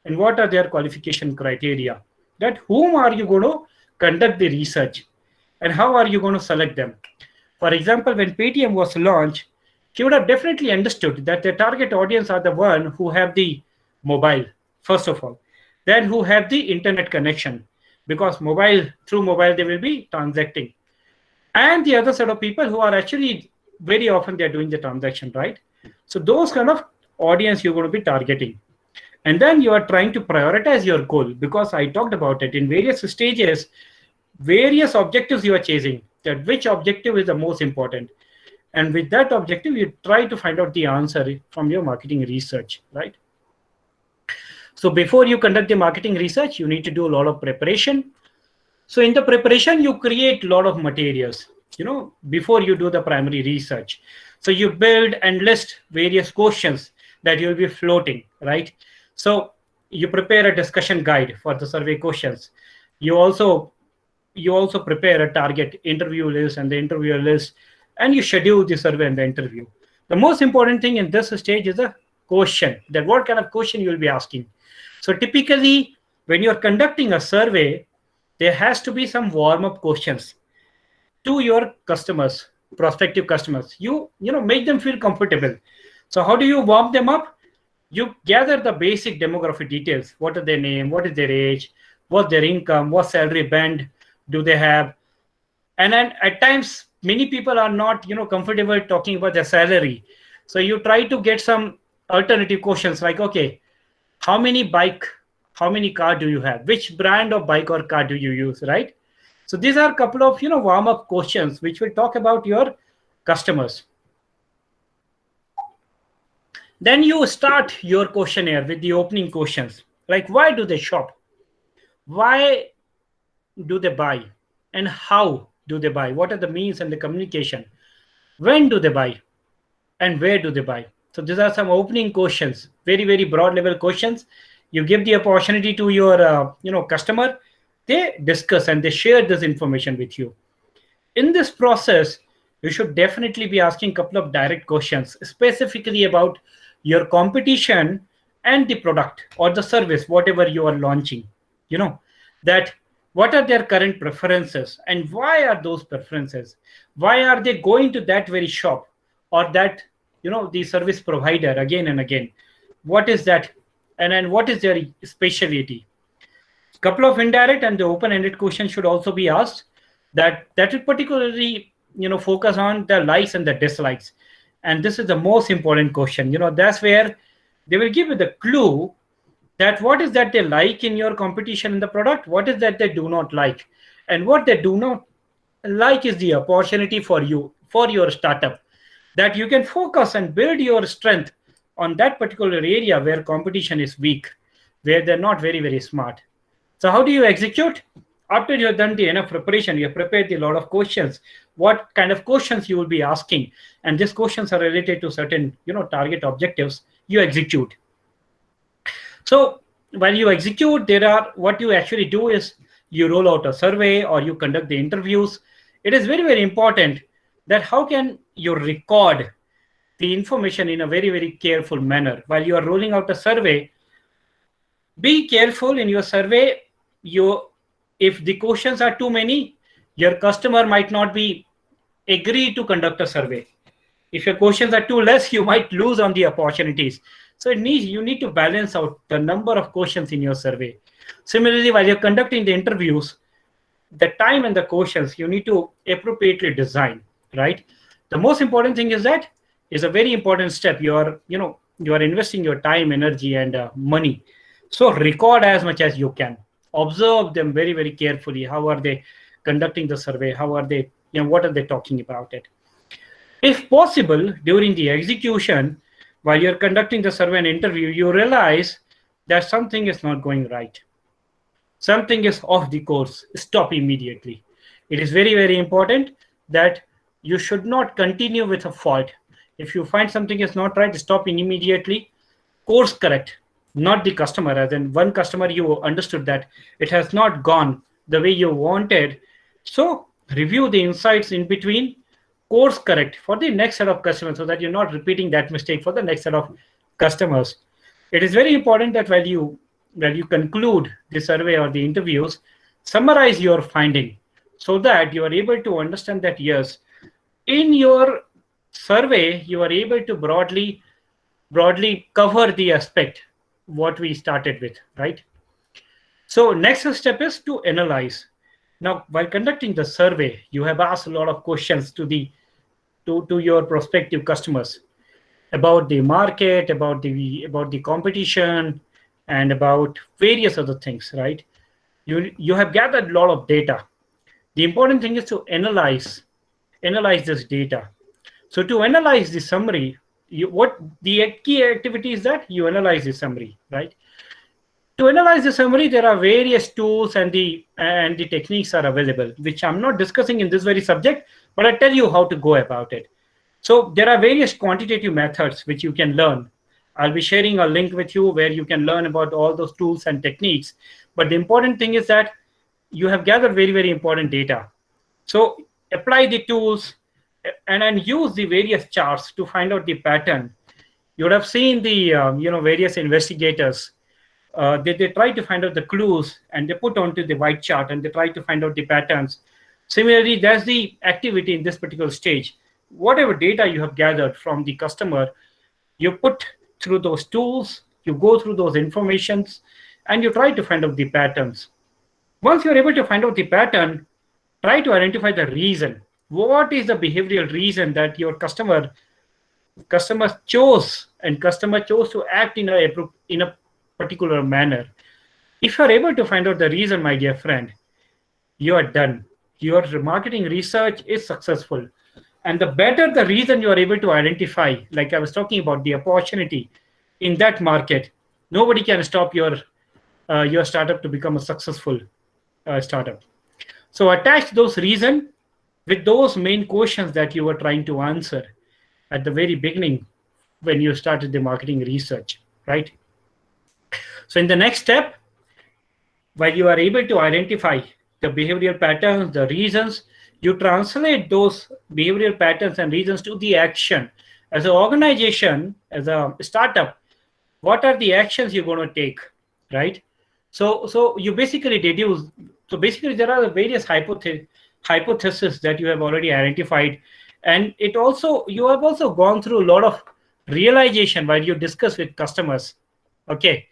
and what are their qualification criteria. That whom are you going to conduct the research and how are you going to select them? For example, when Paytm was launched, he would have definitely understood that the target audience are the one who have the mobile, first of all, then who have the internet connection, because through mobile they will be transacting, and the other set of people who are actually very often they're doing the transaction, right? So those kind of audience you're going to be targeting. And then you are trying to prioritize your goal, because I talked about it in various stages, various objectives you are chasing, that which objective is the most important. And with that objective, you try to find out the answer from your marketing research, right? So before you conduct the marketing research, you need to do a lot of preparation. So in the preparation, you create a lot of materials, before you do the primary research. So you build and list various questions that you'll be floating, right? So you prepare a discussion guide for the survey questions. You also prepare a target interview list and the interviewer list, and you schedule the survey and the interview. The most important thing in this stage is a question, that what kind of question you will be asking. So typically, when you're conducting a survey, there has to be some warm-up questions to your customers, prospective customers. Make them feel comfortable. So how do you warm them up? You gather the basic demographic details. What are their name? What is their age? What's their income? What salary band do they have? And then at times, many people are not, comfortable talking about their salary. So you try to get some alternative questions like, okay, how many car do you have? Which brand of bike or car do you use, right? So these are a couple of, warm-up questions which will talk about your customers. Then you start your questionnaire with the opening questions, like why do they shop? Why do they buy? And how do they buy? What are the means and the communication? When do they buy? And where do they buy? So these are some opening questions, very, very broad level questions. You give the opportunity to your customer. They discuss and they share this information with you. In this process, you should definitely be asking a couple of direct questions, specifically about your competition and the product or the service, whatever you are launching. That what are their current preferences and why are those preferences? Why are they going to that very shop or that, the service provider again and again? What is that? And then what is their specialty? Couple of indirect and the open-ended questions should also be asked that will particularly, focus on the likes and the dislikes. And this is the most important question. That's where they will give you the clue that what is that they like in your competition in the product, what is that they do not like, and what they do not like is the opportunity for you, for your startup, that you can focus and build your strength on that particular area where competition is weak, where they're not very, very smart. So how do you execute? After you have done the enough preparation, you have prepared a lot of questions, what kind of questions you will be asking, and these questions are related to certain, target objectives, you execute. So while you execute, what you actually do is you roll out a survey or you conduct the interviews. It is very, very important that how can you record the information in a very, very careful manner. While you are rolling out a survey, be careful in your survey. If the questions are too many, your customer might not be agree to conduct a survey. If your questions are too less, you might lose on the opportunities. So you need to balance out the number of questions in your survey. Similarly, while you're conducting the interviews, the time and the questions you need to appropriately design, right? The most important thing is that is a very important step. You are investing your time, energy, and money. So record as much as you can. Observe them very, very carefully. How are they conducting the survey? How are they, what are they talking about it? If possible, during the execution, while you're conducting the survey and interview, you realize that something is not going right. Something is off the course. Stop immediately. It is very, very important that you should not continue with a fault. If you find something is not right, stop immediately. course correct, not the customer. As in one customer, you understood that it has not gone the way you wanted. So review the insights in between, course correct for the next set of customers so that you're not repeating that mistake for the next set of customers. It is very important that while you conclude the survey or the interviews, summarize your finding so that you are able to understand that yes, in your survey you are able to broadly cover the aspect what we started with, right? So next step is to analyze. Now, while conducting the survey, you have asked a lot of questions to your prospective customers about the market, about the competition, and about various other things, right? You have gathered a lot of data. The important thing is to analyze this data. So to analyze the summary, what the key activity is that you analyze the summary, right? To analyze the summary, there are various tools and the techniques are available, which I'm not discussing in this very subject, but I tell you how to go about it. So there are various quantitative methods which you can learn. I'll be sharing a link with you where you can learn about all those tools and techniques. But the important thing is that you have gathered very, very important data. So apply the tools and then use the various charts to find out the pattern. You would have seen the various investigators. They try to find out the clues and they put onto the white chart and they try to find out the patterns. Similarly, there's the activity in this particular stage. Whatever data you have gathered from the customer, you put through those tools, you go through those informations, and you try to find out the patterns. Once you're able to find out the pattern, try to identify the reason. What is the behavioral reason that your customer chose to act in a particular manner? If you're able to find out the reason, my dear friend, you are done. Your marketing research is successful. And the better the reason you are able to identify, like I was talking about the opportunity in that market, nobody can stop your startup to become a successful startup. So attach those reasons with those main questions that you were trying to answer at the very beginning when you started the marketing research, right? So in the next step, while you are able to identify the behavioral patterns, the reasons, you translate those behavioral patterns and reasons to the action. As an organization, as a startup, what are the actions you're going to take, right? So you basically deduce. So basically, there are various hypotheses that you have already identified, and you have also gone through a lot of realization while you discuss with customers. Okay,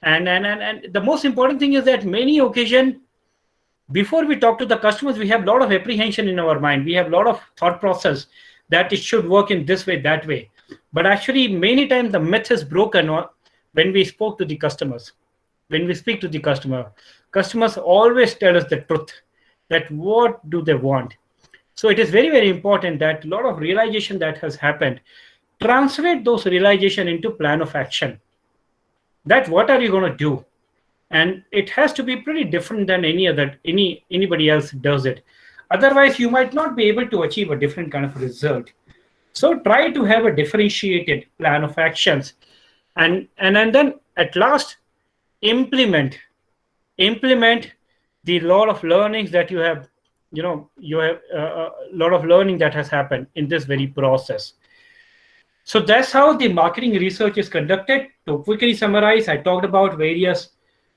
and the most important thing is that many occasions, before we talk to the customers, we have a lot of apprehension in our mind. We have a lot of thought process that it should work in this way, that way. But actually, many times the myth is broken when we spoke to the customers. When we speak to the customer, customers always tell us the truth, that what do they want. So it is very, very important that a lot of realization that has happened, translate those realization into plan of action. That what are you going to do? And it has to be pretty different than anybody else does it. Otherwise, you might not be able to achieve a different kind of result. So try to have a differentiated plan of actions, and then at last implement the lot of learnings that you have. You have a lot of learning that has happened in this very process. So that's how the marketing research is conducted. To quickly summarize, I talked about various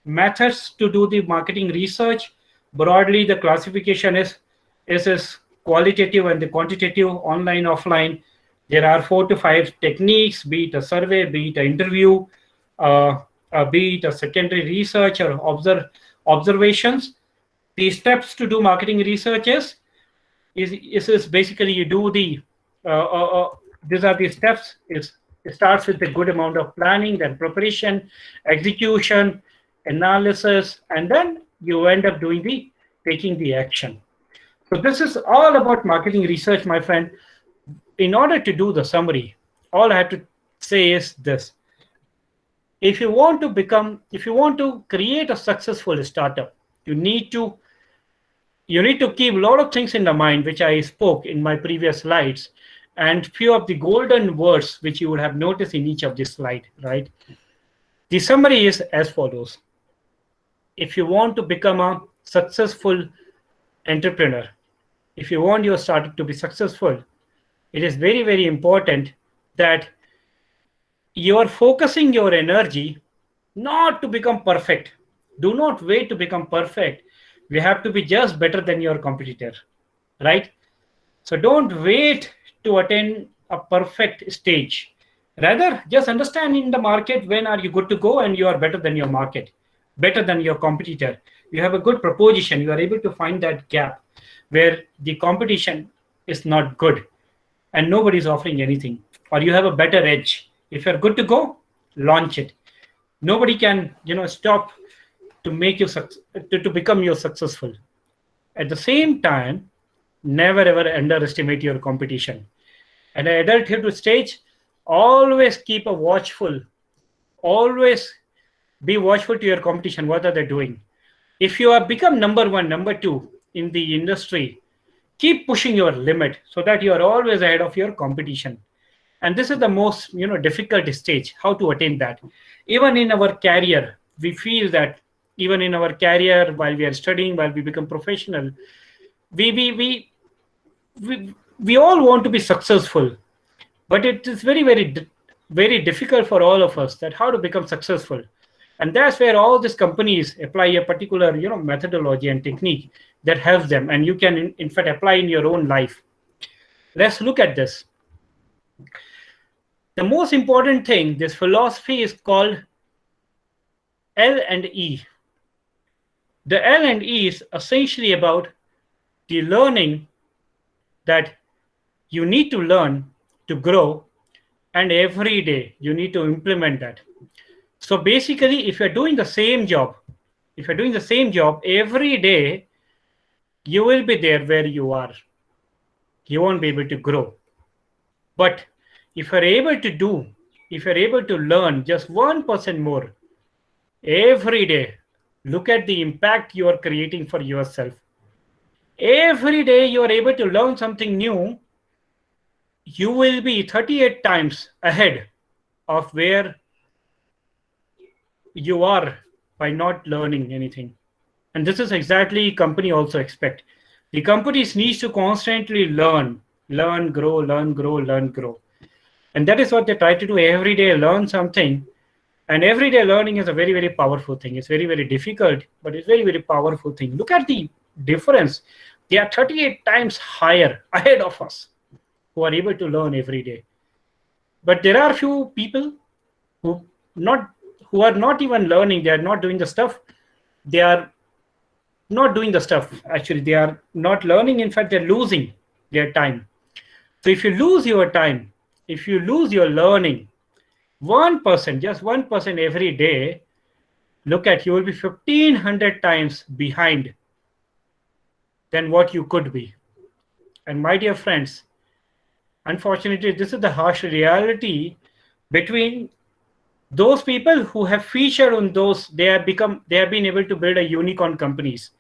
methods to do the marketing research. Broadly, the classification is qualitative and the quantitative, online, offline. There are 4 to 5 techniques, be it a survey, be it an interview, be it a secondary research or observations. The steps to do marketing research is basically you do these are the steps. It starts with a good amount of planning, then preparation, execution, analysis, and then you end up taking the action. So this is all about marketing research, my friend. In order to do the summary, all I have to say is this. If you want to create a successful startup, you need to keep a lot of things in the mind, which I spoke in my previous slides. and few of the golden words which you would have noticed in each of this slide, right? The summary is as follows. If you want to become a successful entrepreneur, if you want your startup to be successful, it is very, very important that you are focusing your energy not to become perfect. Do not wait to become perfect. We have to be just better than your competitor, right? So don't wait to attain a perfect stage. Rather, just understand in the market when are you good to go and you are better than your market, better than your competitor. You have a good proposition. You are able to find that gap where the competition is not good and nobody is offering anything, or you have a better edge. If you're good to go, launch it. Nobody can, stop to make you to become you successful. At the same time, never ever underestimate your competition. And an adult here to stage, always keep a watchful, always be watchful to your competition. What are they doing? If you have become number one, number two in the industry, keep pushing your limit so that you are always ahead of your competition. And this is the most difficult stage, how to attain that. Even in our career, we feel that even in our career, while we are studying, while we become professional, we all want to be successful, but it is very, very difficult for all of us that how to become successful. And that's where all these companies apply a particular methodology and technique that helps them, and you can in fact apply in your own life. Let's look at this. The most important thing, this philosophy is called L&E. The L&E is essentially about the learning that you need to learn to grow, and every day you need to implement that. So basically, if you're doing the same job, every day, you will be there where you are. You won't be able to grow. But if you're able to learn just 1% more every day, look at the impact you are creating for yourself. Every day you are able to learn something new, you will be 38 times ahead of where you are by not learning anything. And this is exactly company also expect. The companies needs to constantly learn, grow, learn, grow, learn, grow. And that is what they try to do every day, learn something. And everyday learning is a very, very powerful thing. It's very, very difficult, but it's very, very powerful thing. Look at the difference. They are 38 times higher ahead of us who are able to learn every day. But there are few people who are not even learning. They are not doing the stuff. They are not doing the stuff. Actually, they are not learning. In fact, they're losing their time. So if you lose your time, if you lose your learning, 1%, just 1% every day, look at, you will be 1,500 times behind than what you could be. And my dear friends, unfortunately, this is the harsh reality between those people who have featured on those. They have been able to build a unicorn companies.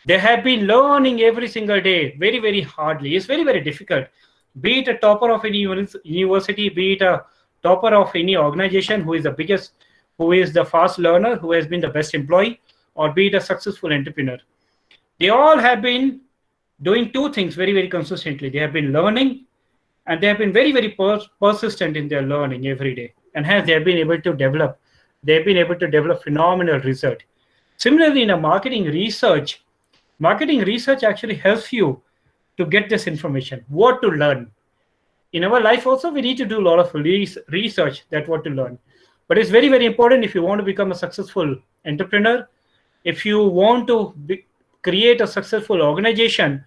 They have been learning every single day, very, very hardly. It's very, very difficult. Be it a topper of any university, be it a topper of any organization who is the biggest, who is the fast learner, who has been the best employee, or be it a successful entrepreneur. They all have been doing two things very, very consistently. They have been learning, and they have been very, very persistent in their learning every day. And hence they have been able to develop phenomenal result. Similarly, in a marketing research actually helps you to get this information, what to learn. In our life also, we need to do a lot of research that what to learn. But it's very, very important if you want to become a successful entrepreneur, if you want to create a successful organization,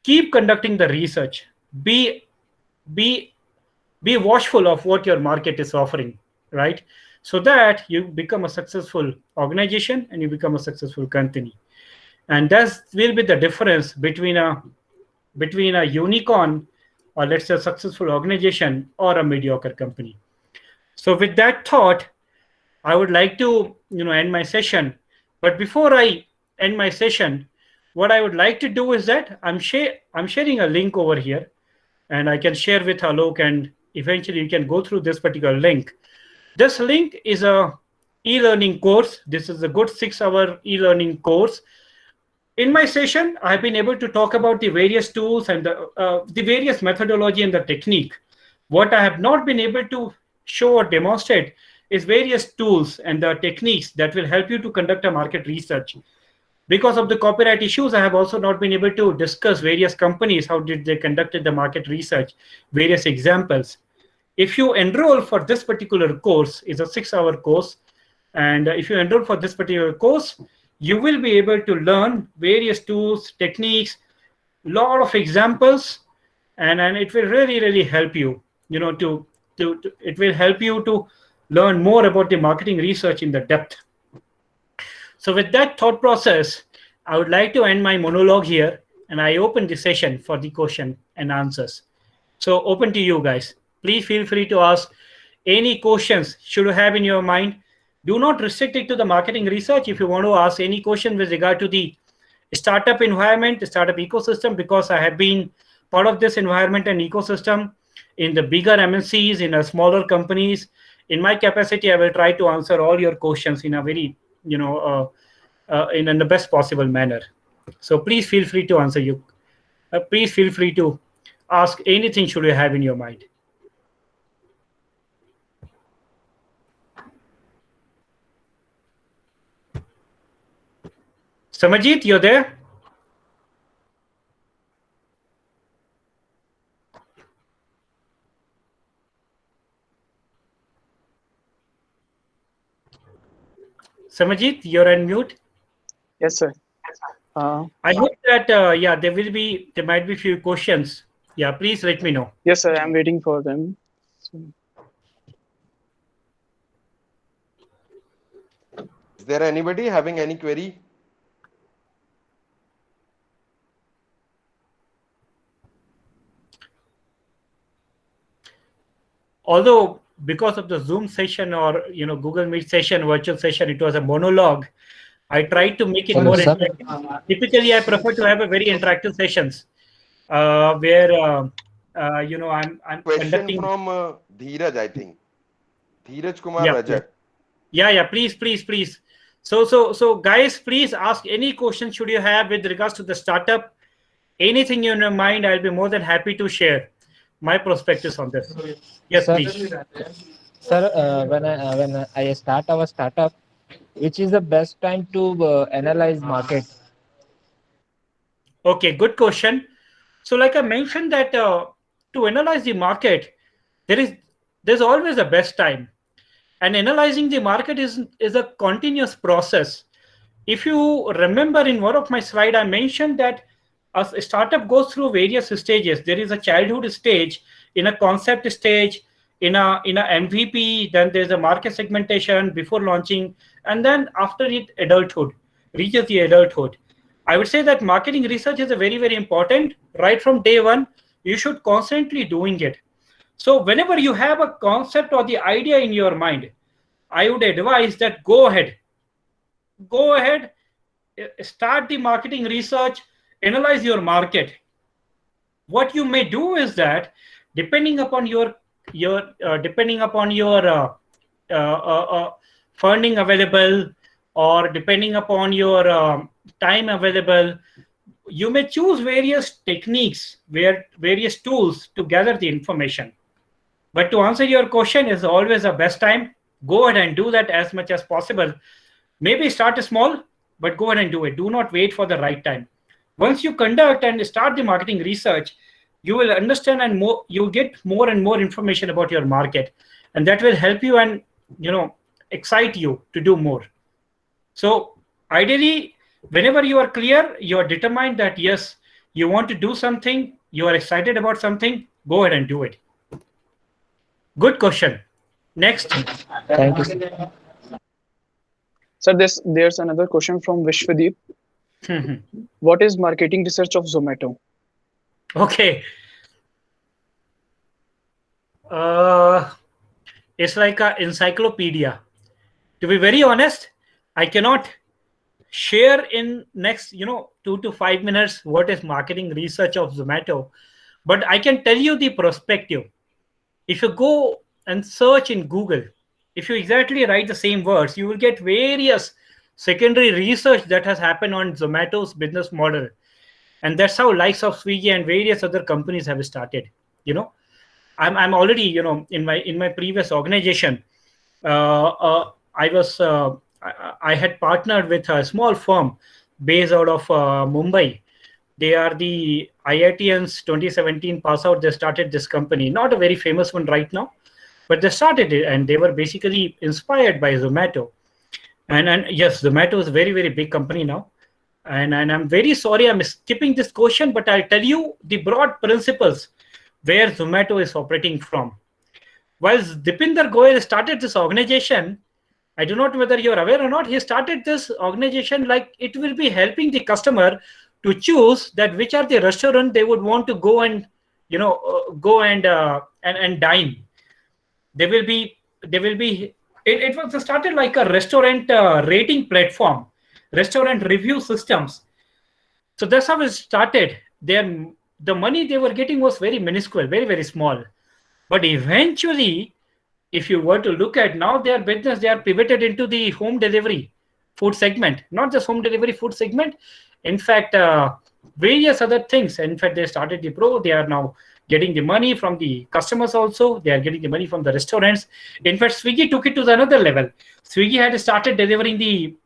keep conducting the research. Be watchful of what your market is offering, right? So that you become a successful organization and you become a successful company. And that will be the difference between a unicorn, or let's say a successful organization, or a mediocre company. So with that thought, I would like to end my session. But before I end my session, what I would like to do is that I'm sharing a link over here. and I can share with Alok, and eventually you can go through this particular link. This link is a e-learning course. This is a good 6-hour e-learning course. In my session, I've been able to talk about the various tools and the various methodology and the technique. What I have not been able to show or demonstrate is various tools and the techniques that will help you to conduct a market research. Because of the copyright issues, I have also not been able to discuss various companies, how did they conducted the market research, various examples. If you enroll for this particular course, it's a 6-hour course, and if you enroll for this particular course, you will be able to learn various tools, techniques, lot of examples, and it will really help you, it will help you to learn more about the marketing research in the depth. So with that thought process, I would like to end my monologue here, and I open the session for the question and answers. So open to you guys. Please feel free to ask any questions should you have in your mind. Do not restrict it to the marketing research. If you want to ask any question with regard to the startup environment, the startup ecosystem, because I have been part of this environment and ecosystem in the bigger MNCs, in smaller companies. In my capacity, I will try to answer all your questions in a very, in the best possible manner. So please feel free to answer you. Please feel free to ask anything should you have in your mind. Samajit, you're there? Samajit, you're on mute. Yes, sir. I hope that there might be few questions. Yeah, please let me know. Yes, sir. I'm waiting for them. Is there anybody having any query? Although because of the Zoom session or Google Meet session, virtual session, it was a monologue. I tried to make it more interactive. Typically, I prefer to have a very interactive sessions where I'm Question conducting from Dheeraj, I think. Dheeraj Kumar Yeah, Rajat. Yeah, please. So guys, please ask any question should you have with regards to the startup. Anything in your mind, I'll be more than happy to share my perspectives on this. Yes, Sir, please. Sir, when I start our startup, which is the best time to analyze market? Okay, good question. So like I mentioned that to analyze the market, there's always a best time. And analyzing the market is a continuous process. If you remember in one of my slides, I mentioned that a startup goes through various stages. There is a childhood stage, in a concept stage, in a MVP, then there's a market segmentation before launching, and then after it adulthood, reaches the adulthood. I would say that marketing research is a very important. Right from day one, you should constantly doing it. So whenever you have a concept or the idea in your mind, I would advise that go ahead, start the marketing research, analyze your market. What you may do is that depending upon your funding available, or depending upon your time available, you may choose various techniques, various tools to gather the information. But to answer your question, is always the best time. Go ahead and do that as much as possible. Maybe start small, but go ahead and do it. Do not wait for the right time. Once you conduct and start the marketing research, you will understand and you'll get more and more information about your market, and that will help you and excite you to do more. So ideally, whenever you are clear, you are determined that yes, you want to do something, you are excited about something, go ahead and do it. Good question. Next. Thank you, sir. Sir, there's another question from Vishwadeep. What is marketing research of Zomato? Okay. It's like an encyclopedia. To be very honest, I cannot share in next 2 to 5 minutes what is marketing research of Zomato. But I can tell you the perspective. If you go and search in Google, if you exactly write the same words, you will get various secondary research that has happened on Zomato's business model. And that's how likes of Swiggy and various other companies have started. You know, I'm already, in my previous organization, I had partnered with a small firm based out of Mumbai. They are the IITians 2017 pass out. They started this company, not a very famous one right now, but they started it, and they were basically inspired by Zomato. And yes, Zomato is a very, very big company now. And I'm very sorry I'm skipping this question, but I'll tell you the broad principles where Zomato is operating from. While Dipinder Goyal started this organization, I do not know whether you're aware or not, he started this organization like it will be helping the customer to choose that which are the restaurant they would want to go and go and dine. It was started like a restaurant rating platform, restaurant review systems. So that's how it started. The money they were getting was very minuscule, very, very small. But eventually, if you were to look at now their business, they are pivoted into the home delivery food segment, not just home delivery food segment. In fact, various other things. In fact, they started the pro. They are now getting the money from the customers also. They are getting the money from the restaurants. In fact, Swiggy took it to another level. Swiggy had started delivering the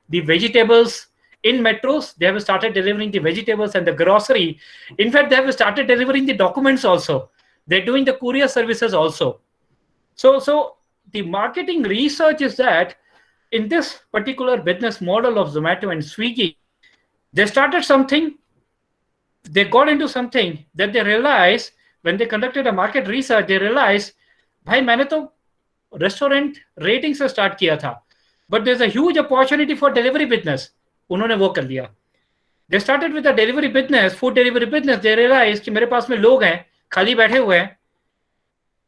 vegetables in metros. They have started delivering the vegetables and the grocery. In fact, they have started delivering the documents also. They're doing the courier services also. So the marketing research is that in this particular business model of Zomato and Swiggy, they started something, they got into something that they realized when they conducted a market research, they realized, bhai, maine to restaurant ratings se start kiya tha, but there's a huge opportunity for delivery business. Unhone wo kar liya. They started with the delivery business, food delivery business. They realized कि मेरे पास में लोग हैं, खाली बैठे हुए हैं.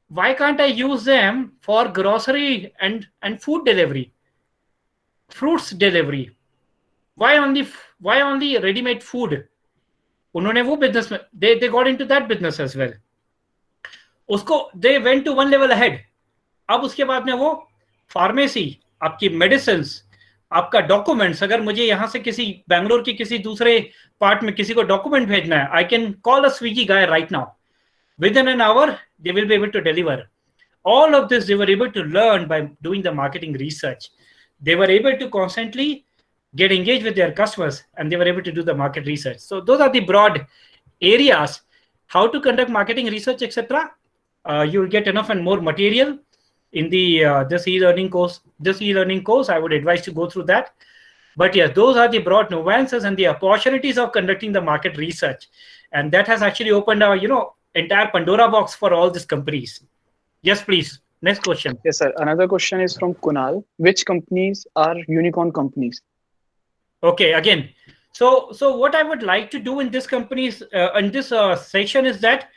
Why can't I use them for grocery and food delivery, fruits delivery? Why only ready-made food? उन्होंने वो business में they got into that business as well. उसको they went to one level ahead. अब उसके बाद में वो फार्मेसी, आपकी मेडिसिन्स, आपका डॉक्यूमेंट्स, अगर मुझे यहाँ से किसी बैंगलोर की किसी दूसरे पार्ट में किसी को डॉक्यूमेंट भेजना है, I can call a Swiggy guy right now. Within an hour, they will be able to deliver. All of this, they were able to learn by doing the marketing research. They were able to constantly get engaged with their customers, and they were able to do the market research. So those are the broad areas, how to conduct marketing research, etc. You will get enough and more material in the this e-learning course. This e-learning course, I would advise to go through that. But yes, those are the broad nuances and the opportunities of conducting the market research, and that has actually opened our entire Pandora box for all these companies. Yes, please. Next question. Yes, sir. Another question is from Kunal. Which companies are unicorn companies? Okay, again. So what I would like to do in this companies in this section is that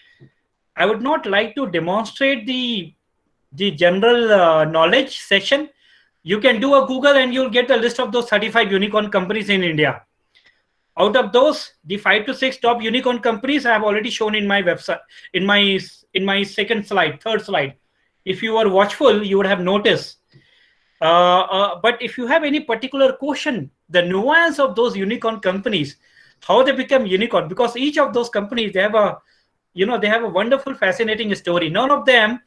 I would not like to demonstrate the general knowledge section. You can do a Google and you'll get a list of those 35 unicorn companies in India. Out of those, the 5 to 6 top unicorn companies I have already shown in my website, in my second slide, third slide. If you were watchful, you would have noticed. But if you have any particular question, the nuance of those unicorn companies, how they become unicorn, because each of those companies, they have a wonderful, fascinating story. None of them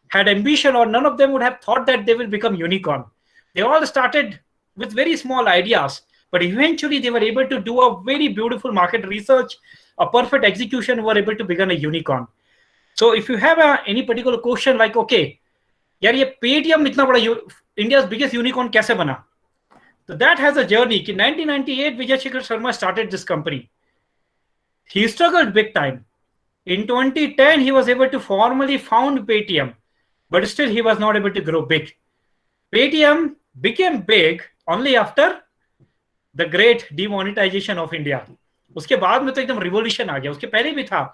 had ambition, or none of them would have thought that they will become unicorn. They all started with very small ideas. But eventually, they were able to do a very beautiful market research, a perfect execution, were able to become a unicorn. So if you have any particular question like, okay, यार ये Paytm इतना बड़ा India's biggest unicorn कैसे बना? So that has a journey. In 1998, Vijay Shekhar Sharma started this company. He struggled big time. In 2010, he was able to formally found Paytm, but still he was not able to grow big. Paytm became big only after the great demonetization of India. उसके बाद में तो एकदम revolution आ गया. उसके पहले भी था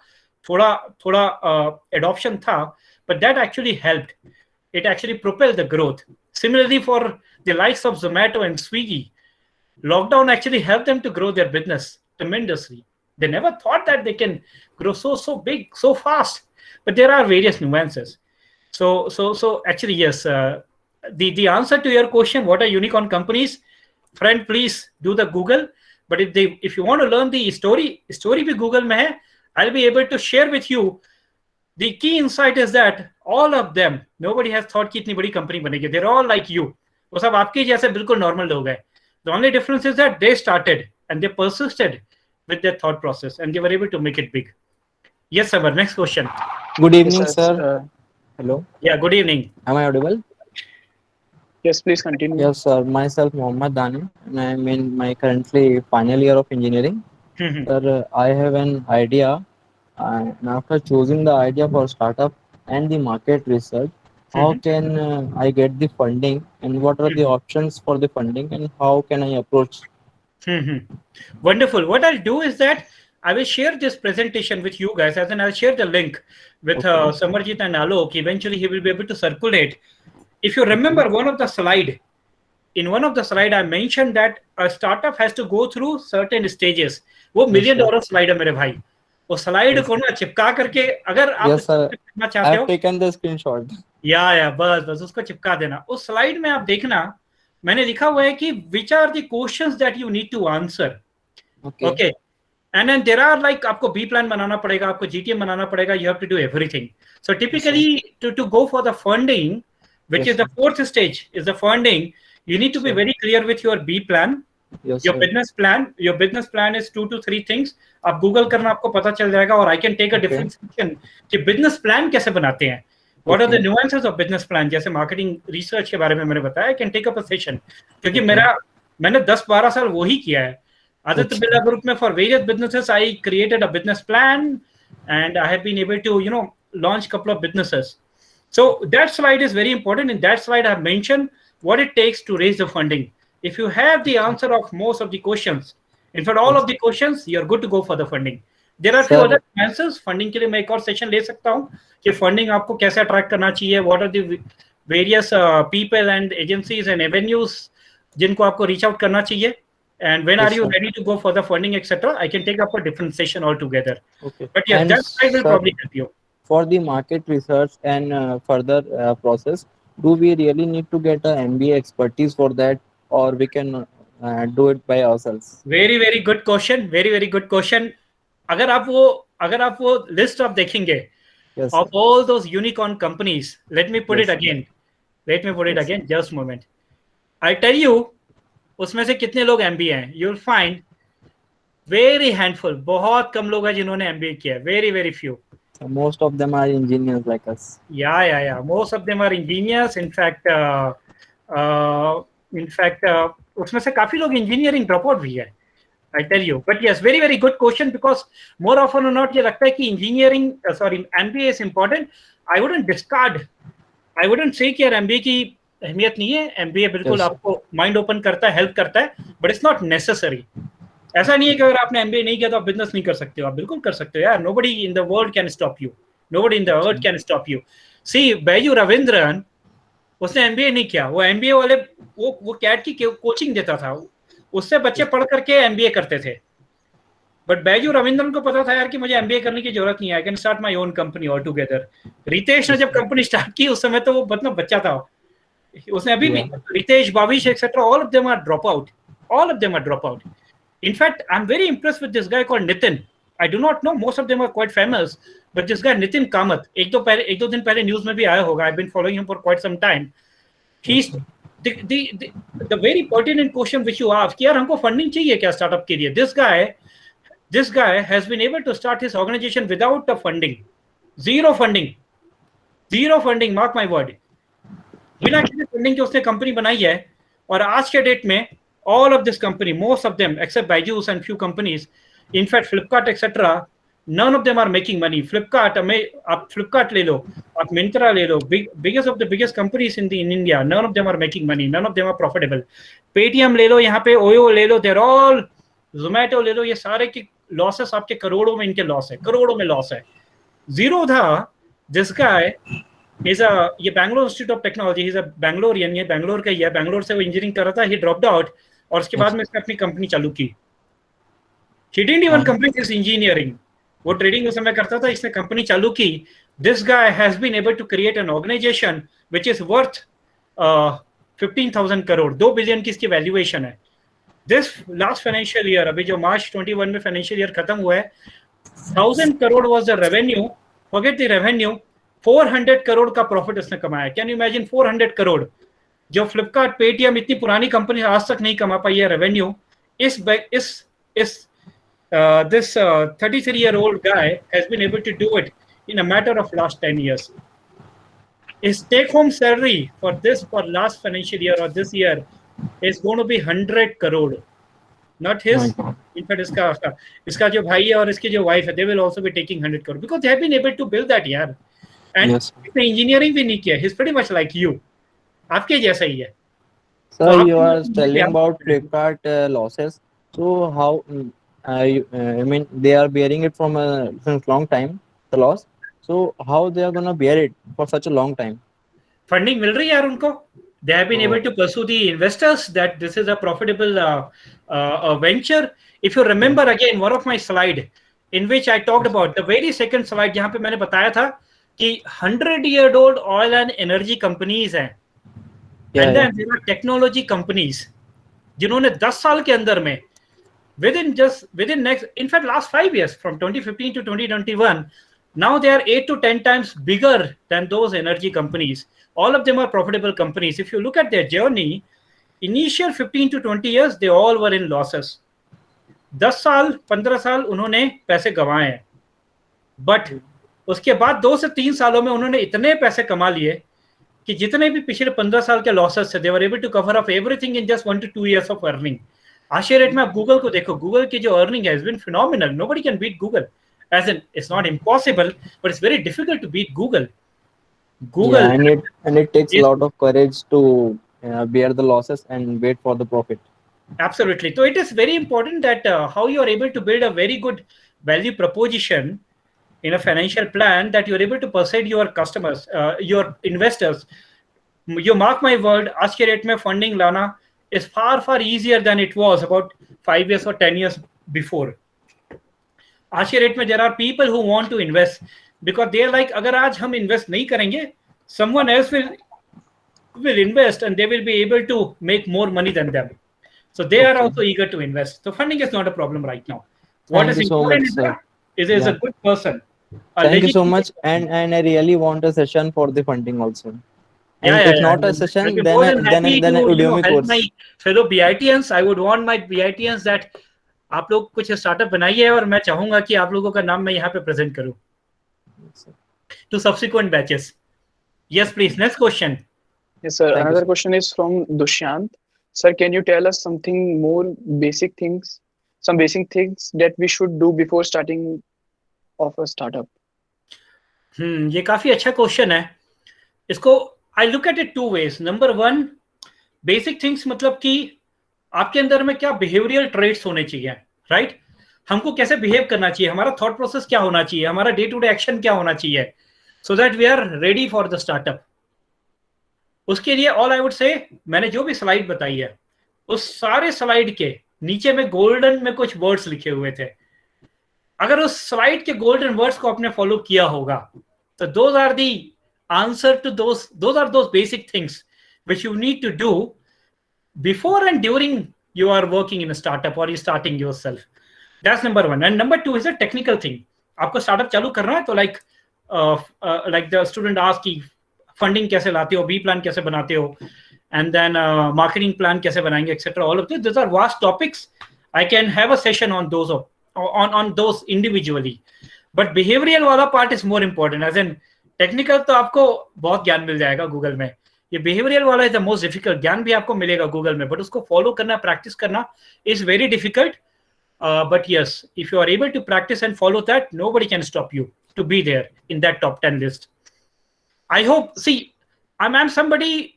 थोड़ा adoption था, but that actually helped. It actually propelled the growth. Similarly, for the likes of Zomato and Swiggy, lockdown actually helped them to grow their business tremendously. They never thought that they can grow so big, so fast. But there are various nuances. So actually, yes. The answer to your question, what are unicorn companies, friend? Please do the Google. But if you want to learn the story भी Google में है. I'll be able to share with you. The key insight is that all of them, nobody has thought कि इतनी बड़ी company बनेगी. They're all like you. वो सब आपके जैसे बिल्कुल नॉर्मल लोग हैं. The only difference is that they started and they persisted with their thought process and they were able to make it big. Yes, sir. Next question. Good evening, Yes, sir. Hello. Yeah, good evening. Am I audible? Yes, please continue. Yes, sir. Myself, Mohammad Dani, and I'm in my currently final year of engineering. Sir, I have an idea, and after choosing the idea for startup and the market research, how can I get the funding, and what are the options for the funding, and how can I approach? Wonderful. What I'll do is that I will share this presentation with you guys, and then I'll share the link with Samarjit and Alok. Eventually, he will be able to circulate. If you remember one of the slide, in one of the slide, I mentioned that a startup has to go through certain stages. वो $1 million slide है मेरे भाई. वो slide को ना चिपका करके अगर आप करना चाहते हो, I have taken the screenshot. या बस उसको चिपका देना. उस slide में आप देखना, मैंने लिखा हुआ है कि which are the questions that you need to answer. Okay. And then there are like आपको B plan बनाना पड़ेगा, आपको GTM बनाना पड़ेगा. You have to do everything. So typically to go for the funding, which is the fourth stage, is the funding. You need to be very clear with your B plan, your business plan. Your business plan is 2 to 3 things. आप Google करना आपको पता चल जाएगा. और I can take a different section कि business plan कैसे बनाते हैं. What are the nuances of business plan? जैसे marketing research के बारे में मैंने बताया. I can take up a session क्योंकि मैंने 10-12 साल वो ही किया है. Aditya Birla Group में for various businesses I created a business plan and I have been able to launch a couple of businesses. So that slide is very important. In that slide I have mentioned what it takes to raise the funding. If you have the answer of most of the questions, in fact all of the questions, you're good to go for the funding. There are few other answers. Funding के लिए मैं एक और session ले सकता हूँ कि funding आपको कैसे attract करना चाहिए. What are the various people and agencies and avenues जिनको आपको reach out करना चाहिए. And when are you ready to go for the funding, etc.? I can take up a different session altogether. Okay. But yes, that slide will probably help you. For the market research and further process, do we really need to get a MBA expertise for that, or we can do it by ourselves? Very, very good question. Very, very good question. अगर आप वो list आप देखेंगे of all those unicorn companies, let me put it again. Just a moment. I tell you, उसमें से कितने लोग MBA हैं? You'll find very handful. बहुत कम लोग हैं जिन्होंने MBA किया है. Very, very few. So most of them are engineers like us. Yeah. Most of them are engineers. In fact, उसमें से काफी लोग engineering dropout भी है. I tell you. But yes, very, very good question because more often or not ये लगता है कि MBA is important. I wouldn't say कि यार MBA की अहमियत नहीं है. MBA बिल्कुल आपको माइंड ओपन करता है, हेल्प करता है, बट इट्स नॉट नेसेसरी. ऐसा नहीं है कि अगर आपने MBA नहीं किया तो आप बिजनेस नहीं कर सकते हो. आप बिल्कुल कर सकते हो यार. Nobody in the world can stop you. Nobody in the earth can stop you. See, Baiju Ravindran, उसने MBA नहीं किया. वो MBA वाले वो कैट की कोचिंग देता था. उससे बच्चे पढ़ करके MBA करते थे. बट बैजू रविंद्रन को पता था यार कि मुझे MBA करने की जरूरत नहीं है. I can start my own company altogether. Ritesh ने जब कंपनी स्टार्ट की उस समय तो वो मतलब बच्चा था. उसने अभी भी Ritesh, Bhavish, etc. all of them are dropout. In fact, I'm very impressed with this guy called Nitin. I do not know, most of them are quite famous, but this guy Nitin Kamath, एक दो दिन पहले news में भी आया होगा. I've been following him for quite some time. He's the very pertinent question which you ask, यार हमको funding चाहिए क्या startup के लिए? This guy has been able to start his organization without the funding. Zero funding, mark my word. बिना किसी funding के उसने कंपनी बनाई है. और आज के डेट में all of this company, most of them except Byju's and few companies, in fact Flipkart etc., none of them are making money. Flipkart आप Flipkart ले लो, आप Myntra ले लो, biggest of the biggest companies in India, none of them are making money, none of them are profitable. Paytm ले लो, यहाँ पे Oyo ले लो, they're all, Zomato ले लो, ये सारे की losses आपके करोड़ों में इनके loss है. Zero था. This guy ये Bangalore institute of technology, he is a Bangalorean, ये बैंगलोर का ही है. बैंगलोर से वो इंजीनियरिंग कर रहा था. ही ड्रॉप्ड आउट और उसके बाद में इसने अपनी कंपनी चालू की. He didn't even complete his engineering. वो ट्रेडिंग उस समय करता था, इसने कंपनी चालू की. This guy has been able to create an organization which is worth 15,000 crore. 2 billion की इसकी वैल्यूएशन है. This last financial year, अभी जो मार्च 21 में फाइनेंशियल ईयर खत्म हुआ है, 1000 crore was the revenue. Forget the revenue. 400 crore का प्रॉफिट उसने कमाया. कैन यू इमेजिन 400 करोड़, जो फ्लिपकार्ट, पेटीएम, इतनी पुरानी कंपनी आज तक नहीं कमा पाई है revenue. This 33-year-old guy has been able to do it in a matter of last 10 years. His take-home salary for last financial year or this year is going to be 100 crore. Not his. In fact, इसका जो भाई है और इसकी जो wife है, they will also be taking 100 crore because they have been able to build that यार. And इसने engineering भी नहीं किया. He's pretty much like you. आपके जैसा ही है. Sir, you are telling about Flipkart losses. So how? I mean, they are bearing it from since long time, the loss. So how they are gonna bear it for such a long time? Funding मिल रही है यार उनको. They have been able to pursue the investors that this is a profitable venture. If you remember again, one of my slide in which I talked about the very second slide, जहाँ पे मैंने बताया था कि 100-year-old oil and energy companies हैं, and then there are technology companies जिन्होंने 10 साल के अंदर में within next, in fact last 5 years from 2015 to 2021, now they are 8 to 10 times bigger than those energy companies. All of them are profitable companies. If you look at their journey, initial 15 to 20 years they all were in losses. 10 साल 15 साल उन्होंने पैसे गंवाए हैं, but उसके बाद 2 से 3 सालों में उन्होंने इतने पैसे कमा लिए कि जितने भी पिछले 15 साल के लॉसेस थे, they were able to cover up everything in just 1 to 2 years of earning. आज के रेट में आप गूगल को देखो, गूगल की जो earning has been phenomenal. Nobody can beat Google. As in, it's not impossible, but it's very difficult to beat Google. And it takes a lot of courage to bear the losses and wait for the profit. Absolutely. So it is very important that how you are able to build a very good value proposition in a financial plan, that you are able to persuade your customers, your investors. You mark my word, आज के rate में funding लाना is far easier than it was about 5 years or 10 years before. आज के rate में there are people who want to invest because they are like, अगर आज हम invest नहीं करेंगे, someone else will invest and they will be able to make more money than them. So they are also eager to invest. So funding is not a problem right now. What is important is a good person. Thank you so much, and I really want a session for the funding also. And if not a session, then a Udemy course. My fellow BITians, I would want my BITians that आप लोग कुछ startup बनाइए और मैं चाहूंगा कि आप लोगों का नाम मैं यहाँ पे प्रेजेंट करूं to subsequent batches. Yes, please. Next question. Yes, sir. Another question is from Dushyant. Sir, can you tell us some basic things that we should do before starting of a startup? ये काफी अच्छा question है. इसको I look at it two ways. Number one, basic things मतलब कि आपके अंदर में क्या बिहेवियरल ट्रेट्स होने चाहिए, राइट? हमको कैसे बिहेव करना चाहिए, हमारा थॉट प्रोसेस क्या होना चाहिए, हमारा डे टू डे एक्शन क्या होना चाहिए, so that we are ready for the startup. उसके लिए ऑल आई वुड से, मैंने जो भी स्लाइड बताई है उस सारे स्लाइड के नीचे में गोल्डन में कुछ वर्ड्स लिखे हुए थे. अगर उस स्लाइड के गोल्डन वर्ड्स को आपने फॉलो किया होगा तो those are the answer to those are those basic things which you need to do before and during you are working in a startup or you starting yourself. That's number one. And number two is a technical thing. आपको startup चालू करना है तो like the student asked कि funding कैसे लाते हो, B plan कैसे बनाते हो, and then marketing plan कैसे बनाएंगे, etc. All of this, those are vast topics. I can have a session on those on those individually. But behavioral वाला part is more important. As in technical तो आपको बहुत ज्ञान मिल जाएगा Google में. ये बिहेवियरल वाला इज द मोस्ट डिफिकल्ट. ज्ञान भी आपको मिलेगा गूगल में, बट उसको फॉलो करना, प्रैक्टिस करना is very difficult. But yes, if you are able to practise and follow that, nobody can stop you to be there in that top 10 list. I hope, see I am somebody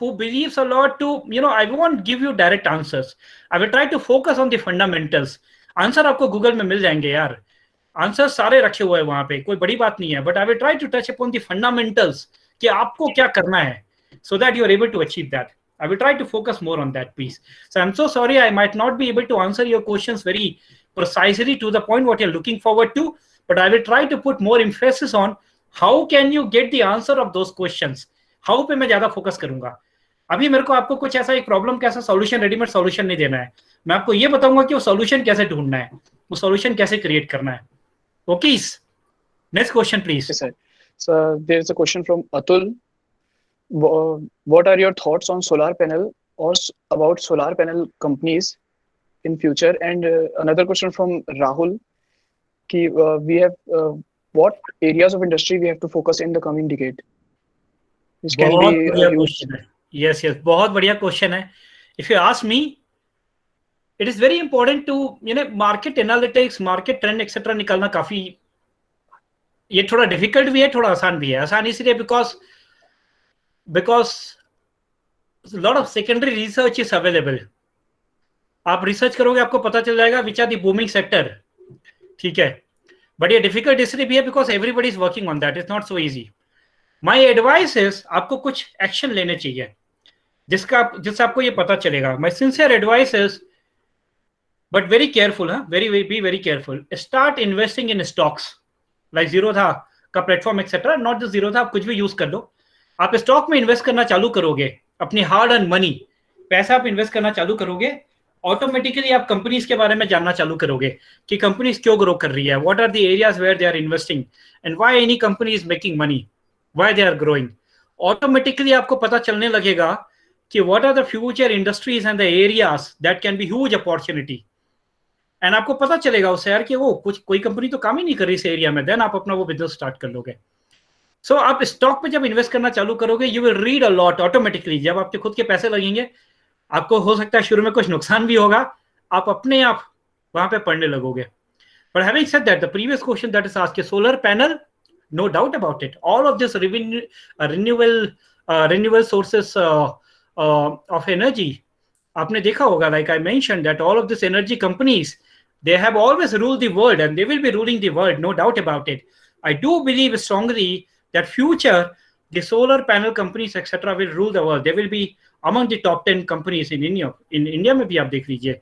who believes a lot to, I won't give you direct answers. I will try to focus on the fundamentals. Answer आपको Google में मिल जाएंगे यार, answer सारे रखे हुए हैं वहां पे, कोई बड़ी बात नहीं है. But I will try to touch upon the fundamentals कि आपको क्या करना है, so that you are able to achieve that. I will try to focus more on that piece. So I'm so sorry I might not be able to answer your questions very precisely to the point what you're looking forward to, but I will try to put more emphasis on how can you get the answer of those questions. How पे मैं ज्यादा focus करूंगा. अभी मेरे को आपको कुछ ऐसा एक प्रॉब्लम कैसा सॉल्यूशन रेडीमेड सॉल्यूशन नहीं देना है. मैं आपको ये बताऊंगा कि वो सॉल्यूशन कैसे ढूंढना है, वो सॉल्यूशन कैसे क्रिएट करना है. Okay, next question please. Yes, sir. So there's a question from Atul. What are your thoughts on solar panel or about solar panel companies in future? And another question from Rahul. We have what areas of industry we have to focus in the coming decade? Which can बहुत be बढ़िया used. Question है. Yes yes, बहुत बढ़िया question है. If you ask me, it is very important to market analytics, market trend etcetera निकालना काफी, ये थोड़ा डिफिकल्ट भी है, थोड़ा आसान भी है. आसान इसलिए because lot of secondary research is available. आप रिसर्च करोगे आपको पता चल जाएगा which are the booming sector. ठीक है, बट ये डिफिकल्ट इसलिए भी है because everybody is working on that. It's not so easy. My advice is आपको कुछ एक्शन लेने चाहिए जिससे आपको ये पता चलेगा. My sincere advice is, but very careful, be very careful. Start investing in stocks like zero था का platform etcetera. Not just zero था, आप कुछ भी यूज कर लो. आप स्टॉक में इन्वेस्ट करना चालू करोगे, अपनी हार्ड अर्न मनी, पैसा आप इन्वेस्ट करना चालू करोगे, ऑटोमेटिकली आप कंपनीज के बारे में जानना चालू करोगे कि कंपनीज क्यों ग्रो कर रही है, what are the areas where they are investing and why any company is making money, why they are growing. Automatically आपको पता चलने लगेगा कि what are the future industries and the areas that can be huge opportunity. And आपको पता चलेगा उससे यार कि वो कोई कंपनी तो काम ही नहीं कर रही इस एरिया में, देन आप अपना वो बिजनेस स्टार्ट कर लोगे. सो आप स्टॉक पे जब इन्वेस्ट करना चालू करोगे, you will read a lot automatically. जब आपके खुद के पैसे लगेंगे, आपको हो सकता है शुरू में कुछ नुकसान भी होगा, आप अपने आप वहां पे पढ़ने लगोगे. But having said that, the previous question that is asked, solar panel, no doubt about it. All of this renewable sources of energy, आपने देखा होगा, like I mentioned, that all of these energy companies, they have always ruled the world and they will be ruling the world, no doubt about it. I do believe strongly that future the solar panel companies etc will rule the world. They will be among the top 10 companies in India. In India में भी आप देख लीजिए,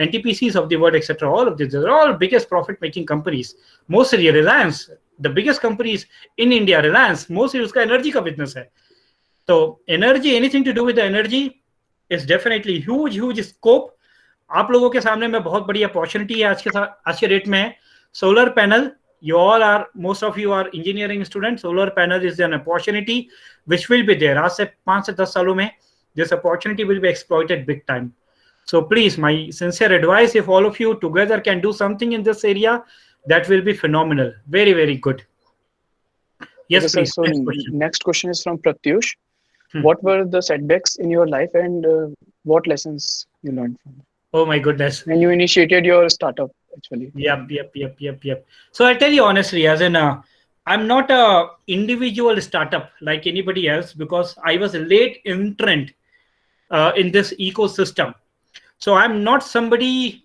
NTPCs of the world etc, all of these are all biggest profit making companies. Mostly Reliance, the biggest companies in India, Reliance mostly उसका energy का business है. तो energy, anything to do with the energy is definitely huge scope. आप लोगों के सामने में बहुत बड़ी अपॉर्चुनिटी है आज के डेट में. Solar panel, you all are, most of you are engineering students. Solar panel is an opportunity which will be there. आज से 5 से 10 सालों में this opportunity will be exploited big time. So please, my sincere advice, if all of you together can do something in this area, that will be phenomenal. Very good. Yes, Okay, sir. please. So next question is from Pratyush. What were the setbacks in your life and what lessons you learned from them? Oh my goodness. When you initiated your startup, actually. Yep. So I'll tell you honestly, as in, I'm not a individual startup like anybody else because I was a late entrant in this ecosystem. So I'm not somebody,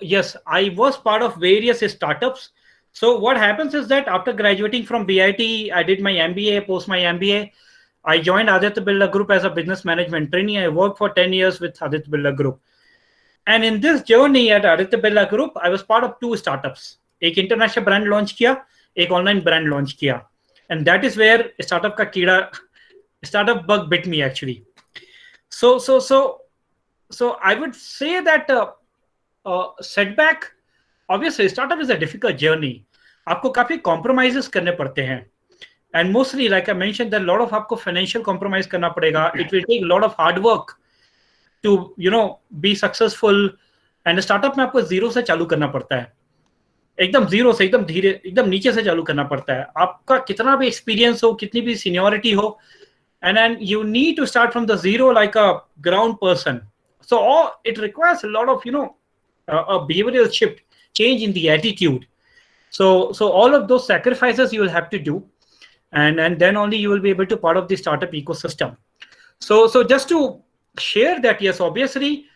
yes, I was part of various startups. So what happens is that after graduating from BIT, I did my MBA, post my MBA, I joined Aditya Birla Group as a business management trainee. I worked for 10 years with Aditya Birla Group. And in this journey at Aditya Birla Group, I was part of 2 startups. एक international brand launch किया, एक online brand launch किया. And that is where startup का कीड़ा, startup bug bit me actually. So I would say that setback, obviously startup is a difficult journey. आपको काफी compromises करने पड़ते हैं. And mostly, like I mentioned, that a lot of आपको financial compromise करना पड़ेगा. It will take a lot of hard work to, be successful. And startup में आपको zero से चालू करना पड़ता है. एकदम zero से, एकदम धीरे, एकदम नीचे से चालू करना पड़ता है. आपका कितना भी experience हो, कितनी भी seniority हो, and then you need to start from the zero like a ground person. So it requires a lot of, a behavioral shift, change in the attitude. So all of those sacrifices you will have to do. And then only you will be able to part of the startup ecosystem. So just to share that, yes, obviously,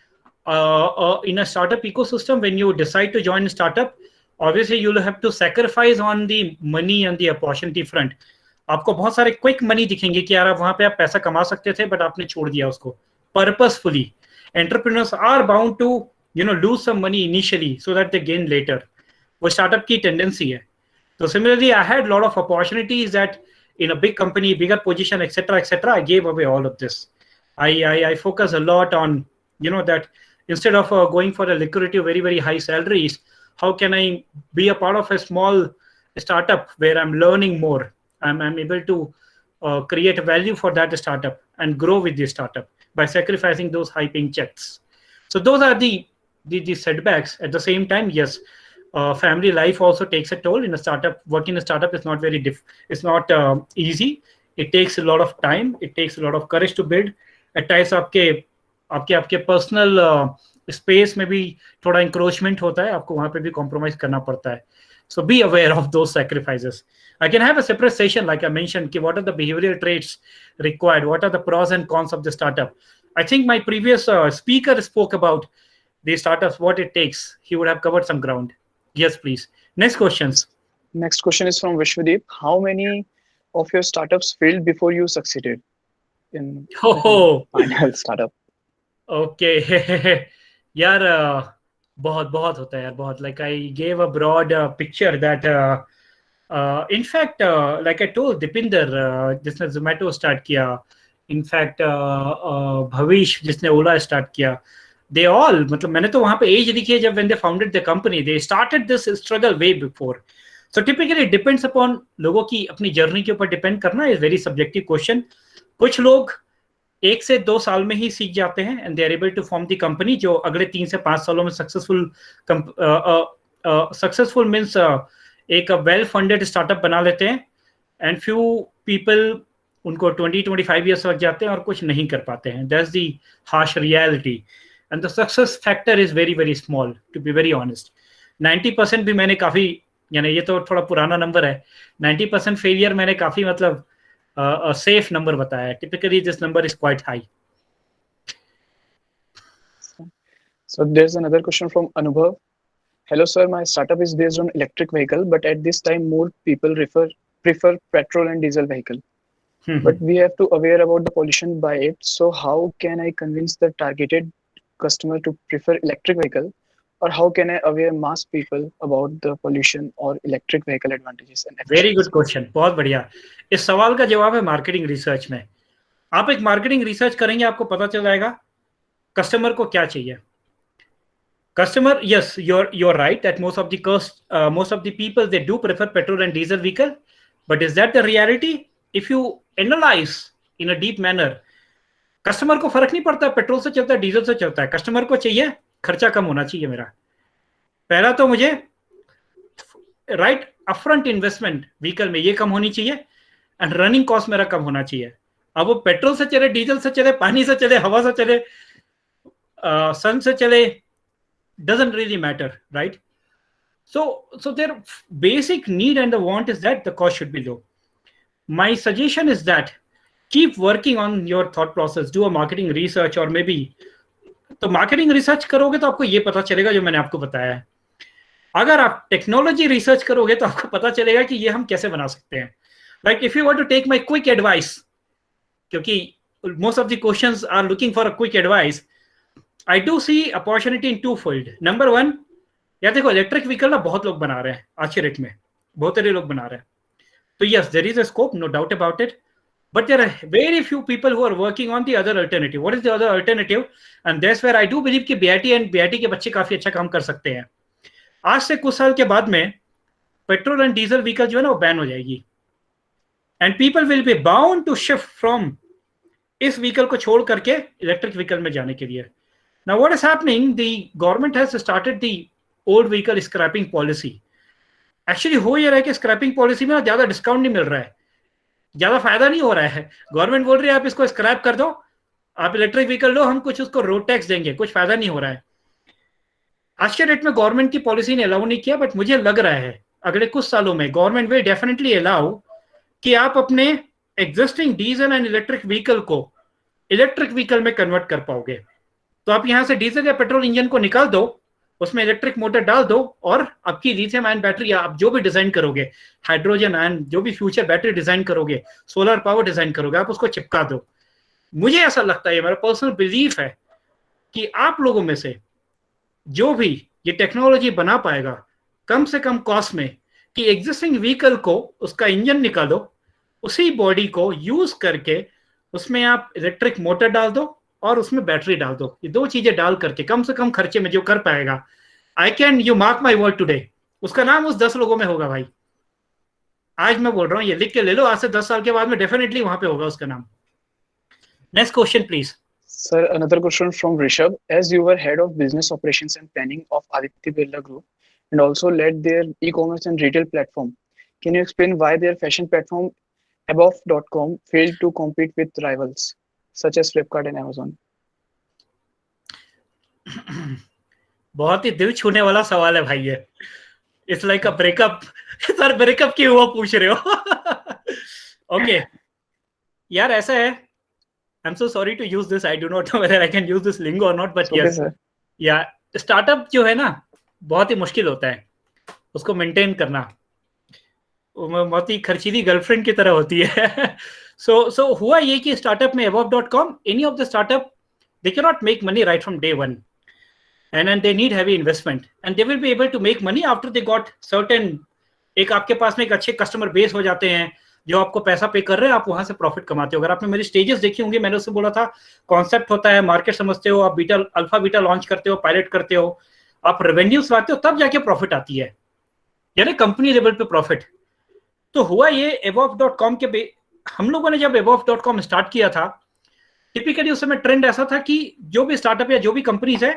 in a startup ecosystem, when you decide to join a startup, obviously you'll have to sacrifice on the money and the opportunity front. आपको बहुत सारे quick money दिखेंगे कि यार वहां पे आप पैसा कमा सकते थे बट आपने छोड़ दिया उसको purposefully. Entrepreneurs are bound to lose some money initially so that they gain later. वो स्टार्टअप की टेंडेंसी है. So similarly, I had a lot of opportunities that in a big company, bigger position, etc. I gave away all of this. I focus a lot on that instead of going for a lucrative, very very high salaries, how can I be a part of a small startup where I'm learning more? I'm able to create value for that startup and grow with the startup by sacrificing those high paying checks. So those are the setbacks. At the same time, yes. Family life also takes a toll in a startup. Working in a startup is not very it's not easy. It takes a lot of time. It takes a lot of courage to build. At times आपके personal space में भी थोड़ा encroachment होता है, आपको वहां पे भी कॉम्प्रोमाइज करना पड़ता है. So be aware of those sacrifices. I can have a separate session, like I mentioned, what are the behavioral traits required, what are the pros and cons of the startup. I think my previous speaker spoke about the startups, what it takes. He would have covered some ground. Yes, please. Next questions. Next question is from Vishwadeep. How many of your startups failed before you succeeded in final startup? Okay. यार बहुत बहुत होता है यार, बहुत. Like I gave a broad picture that in fact like I told Dipinder जिसने Zomato start किया, in fact भविश जिसने Ola start किया, they all, मतलब मैंने तो वहां पे एज लिखी है जब when they founded the company, they started this struggle way before. So typically it depends upon लोगों की अपनी जर्नी के ऊपर डिपेंड करना is very subjective question. कुछ लोग 1 से 2 साल में ही सीख जाते हैं and they are able to form the company, जो अगले 3 से 5 सालों में सक्सेसफुल मीन्स एक वेल फंडेड स्टार्टअप बना लेते हैं. एंड फ्यू पीपल उनको 20-25 ईयर्स लग जाते हैं और कुछ नहीं कर पाते हैं. That's the harsh reality. And the success factor is very very small, to be very honest. 90% भी मैंने काफी, यानी ये तो थोड़ा पुराना नंबर है, 90% फेलियर मैंने काफी मतलब सेफ नंबर बताया है. Typically this number is quite high. So there's another question from Anubhav. Hello sir, my startup is based on electric vehicle, but at this time more people prefer petrol and diesel vehicle. But we have to aware about the pollution by it. So how can I convince the targeted customer to prefer electric vehicle, or how can I aware mass people about the pollution or electric vehicle advantages and efficiency? Very good question. बहुत बढ़िया. इस सवाल का जवाब है marketing research में. आप एक मार्केटिंग रिसर्च करेंगे, आपको पता चल जाएगा कस्टमर को क्या चाहिए. Customer, yes, you're right that most of the people, they do prefer petrol and diesel vehicle, but is that the reality? If you analyze in a deep manner, customer को फर्क नहीं पड़ता पेट्रोल से चलता है डीजल से चलता है. कस्टमर को चाहिए खर्चा कम होना चाहिए मेरा. पहला तो मुझे राइट अपफ्रंट इन्वेस्टमेंट व्हीकल में ये कम होनी चाहिए एंड रनिंग कॉस्ट मेरा कम होना चाहिए. अब वो पेट्रोल से चले, डीजल से चले, पानी से चले, हवा से चले, सन से चले, doesn't really matter, right? So their basic need and the want is that the cost should be low. My suggestion is that keep working on your thought process, do a marketing research, or maybe तो marketing research करोगे तो आपको ये पता चलेगा जो मैंने आपको बताया है. अगर आप टेक्नोलॉजी रिसर्च करोगे तो आपको पता चलेगा कि ये हम कैसे बना सकते हैं. Like if you want to take my quick advice, क्योंकि most of the questions are looking for a quick advice, I do see opportunity in twofold. Number one, यार देखो इलेक्ट्रिक व्हीकल ना बहुत लोग बना रहे हैं आज के रेट में, बहुत सारे लोग बना रहे हैं. तो yes, there is a scope, no doubt about it. But there are very few people who are working on the other alternative. What is the other alternative? And that's where I do believe कि BIT के बच्चे काफी अच्छा काम कर सकते हैं. आज से कुछ साल के बाद में पेट्रोल एंड डीजल व्हीकल जो है ना वो बैन हो जाएगी. And people will be bound to shift from इस व्हीकल को छोड़ करके इलेक्ट्रिक व्हीकल में जाने के लिए. Now, what is happening? The government has started the old vehicle scrapping policy. Actually, हो ये रहा है कि scrapping policy में ज्यादा डिस्काउंट नहीं मिल रहा है, ज्यादा फायदा नहीं हो रहा है. गवर्नमेंट बोल रही है आप इसको स्क्रैप कर दो, आप इलेक्ट्रिक व्हीकल लो, हम कुछ उसको रोड टैक्स देंगे, कुछ फायदा नहीं हो रहा है. आज के डेट में गवर्नमेंट की पॉलिसी ने अलाउ नहीं किया, बट मुझे लग रहा है अगले कुछ सालों में गवर्नमेंट विल डेफिनेटली अलाउ कि आप अपने existing diesel and electric vehicle को इलेक्ट्रिक व्हीकल में कन्वर्ट कर पाओगे. तो आप यहां से डीजल या पेट्रोल इंजन को निकाल दो उसमें इलेक्ट्रिक मोटर डाल दो और आपकी लिथियम आयन बैटरी आप जो भी डिजाइन करोगे, हाइड्रोजन आयन जो भी फ्यूचर बैटरी डिजाइन करोगे, सोलर पावर डिजाइन करोगे, आप उसको चिपका दो। मुझे ऐसा लगता है, मेरा पर्सनल बिलीफ है कि आप लोगों में से जो भी ये टेक्नोलॉजी बना पाएगा कम से कम कॉस्ट में, कि एग्जिस्टिंग व्हीकल को उसका इंजन निकालो, उसी बॉडी को यूज करके उसमें आप इलेक्ट्रिक मोटर डाल दो और उसमें बैटरी डाल दो, ये दो चीजें डाल करके कम से कम खर्चे में जो कर पाएगा, I can, you mark my word today, उसका नाम उस 10 लोगों में होगा भाई। आज मैं बोल रहा हूँ, ये लिख के ले लो, आज से 10 साल के बाद में डेफिनेटली वहां पे होगा उसका नाम। Next question please. Sir, another question from Rishabh. As you were head of business operations and planning of Aditya Birla Group and also led their e-commerce and retail platform, can you explain why their fashion platform above.com failed to compete with rivals such as Flipkart and Amazon? बहुत ही दिल छूने वाला सवाल है भाई ये। It's like a breakup. Sir breakup क्यों हुआ पूछ रहे हो? ओके यार ऐसा है, I'm so sorry to use this. I do not know whether I can use this lingo or not, but Okay, yes, sir. yeah, startup जो है ना बहुत ही मुश्किल होता है उसको मेंटेन करना, बहुत ही खर्चीली गर्लफ्रेंड की तरह होती है। सो हुआ ये कि स्टार्टअप में above.com, any of the startup, they cannot make money right from day one, and they need heavy investment, and they will be able to make money after they got certain, एक आपके पास में एक अच्छे customer base हो जाते हैं जो आपको पैसा पे कर रहे हैं, आप वहां से प्रॉफिट कमाते हो। अगर आपने मेरी स्टेजेस देखी होंगी, मैंने उससे बोला था कॉन्सेप्ट होता है, मार्केट समझते हो, आप बीटा अल्फा बीटा लॉन्च करते हो, पायलट करते हो, आप रेवेन्यूज लाते हो, तब जाके प्रॉफिट आती है, यानी कंपनी लेवल पे प्रॉफिट। तो हुआ ये above.com के हम लोगों ने जब above.com स्टार्ट किया था, टिपिकली उस समय ट्रेंड ऐसा था कि जो भी स्टार्टअप या जो भी कंपनीज है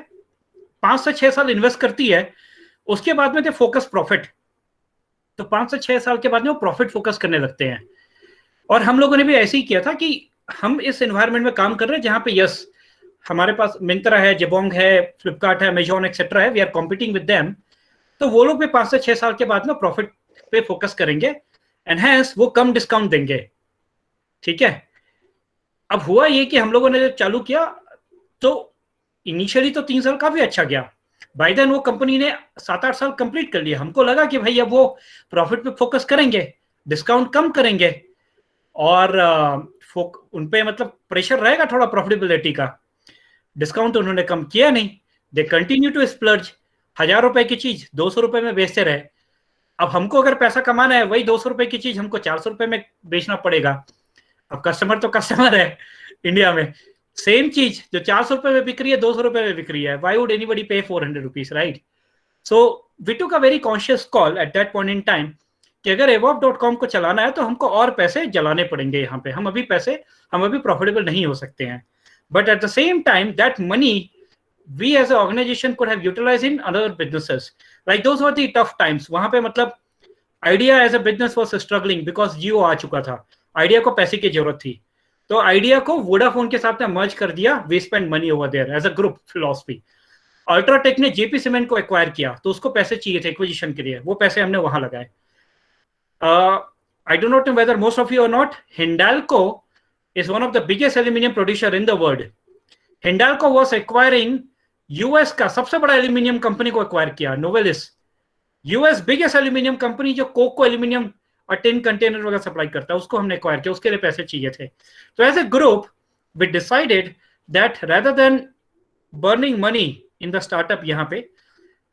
5 से 6 साल इन्वेस्ट करती है, उसके बाद में थे फोकस प्रॉफिट। तो 5 से 6 साल के बाद में वो प्रॉफिट फोकस करने लगते हैं, और हम लोगों ने भी ऐसे ही किया था कि हम इस एनवायरनमेंट में काम कर रहे हैं जहां पे यस हमारे पास मिंत्रा है, जेबोंग है, फ्लिपकार्ट है, अमेजॉन एक्सेट्रा है, we are competing with them. तो वो लोग भी 5 से 6 साल के बाद में प्रॉफिट पे फोकस करेंगे, एनहेंस वो कम डिस्काउंट देंगे, ठीक है। अब हुआ ये कि हम लोगों ने जब चालू किया तो इनिशियली तो 3 साल काफी अच्छा गया, बाय देन वो कंपनी ने 7-8 साल कंप्लीट कर लिया। हमको लगा कि भाई अब वो प्रॉफिट पे फोकस करेंगे, डिस्काउंट कम करेंगे, और उनपे मतलब प्रेशर रहेगा थोड़ा प्रॉफिटेबिलिटी का। डिस्काउंट उन्होंने कम किया नहीं, दे कंटिन्यू टू स्प्लर्ज। 1000 रुपए की चीज 200 रुपए में बेचते रहे। अब हमको अगर पैसा कमाना है, वही 200 रुपए की चीज हमको 400 रुपए में बेचना पड़ेगा। अब कस्टमर तो कस्टमर है इंडिया में, सेम चीज जो 400 रुपए में बिक रही है 200 रुपए में बिक रही है, why would anybody pay 400 rupees, right? So we took a very conscious call at that point in time कि अगर above.com को चलाना है तो हमको और पैसे जलाने पड़ेंगे यहाँ पे, हम अभी प्रॉफिटेबल नहीं हो सकते हैं। But at the same time that money we as an organization could have utilized in other businesses, like those were the tough times। वहां पे मतलब Idea as a business was struggling because Jio आ चुका था, आइडिया को पैसे की जरूरत थी, तो आइडिया को वोडाफोन के साथ में मर्ज कर दिया, we spend money over there as a group philosophy. UltraTech ने जेपी सीमेंट को एक्वायर किया, तो उसको पैसे चाहिए थे एक्विजिशन के लिए, वो पैसे हमने वहां लगाए। I do not know whether most of you और not, Hindalco is one of the biggest aluminium producer in the world. Hindalco was acquiring US का सबसे बड़ा एल्यूमिनियम कंपनी को एक्वायर किया, Novelis, US biggest aluminium company जो कोक को aluminium और tin container वगैरह सप्लाई करता है, उसको हमने एक्वायर किया, उसके लिए पैसे चाहिए थे। तो as a group we decided that rather than burning money in the startup, यहाँ पे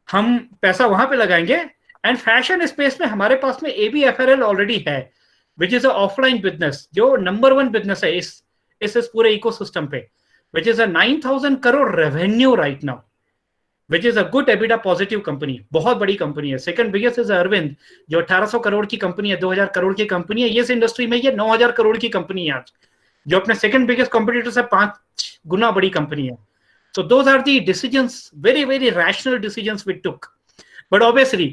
हम पैसा वहां पे लगाएंगे। एंड फैशन स्पेस में हमारे पास में एबी एफएरएल ऑलरेडी है, which is a offline business जो नंबर 1 बिजनेस है इस पूरे इकोसिस्टम पे, which is a 9,000 crore revenue right now, which is a good EBITDA positive company, बहुत बड़ी कंपनी है। सेकंड बिगेस्ट इज अरविंद जो 1800 करोड़ की कंपनी है, 2000 करोड़ की कंपनी है। इस इंडस्ट्री में ये 9000 करोड़ की कंपनी है आज, जो अपने सेकंड बिगेस्ट कॉम्पिटिटर से 5 गुना बड़ी कंपनी है। So those are the decisions, very very rational decisions we took, but obviously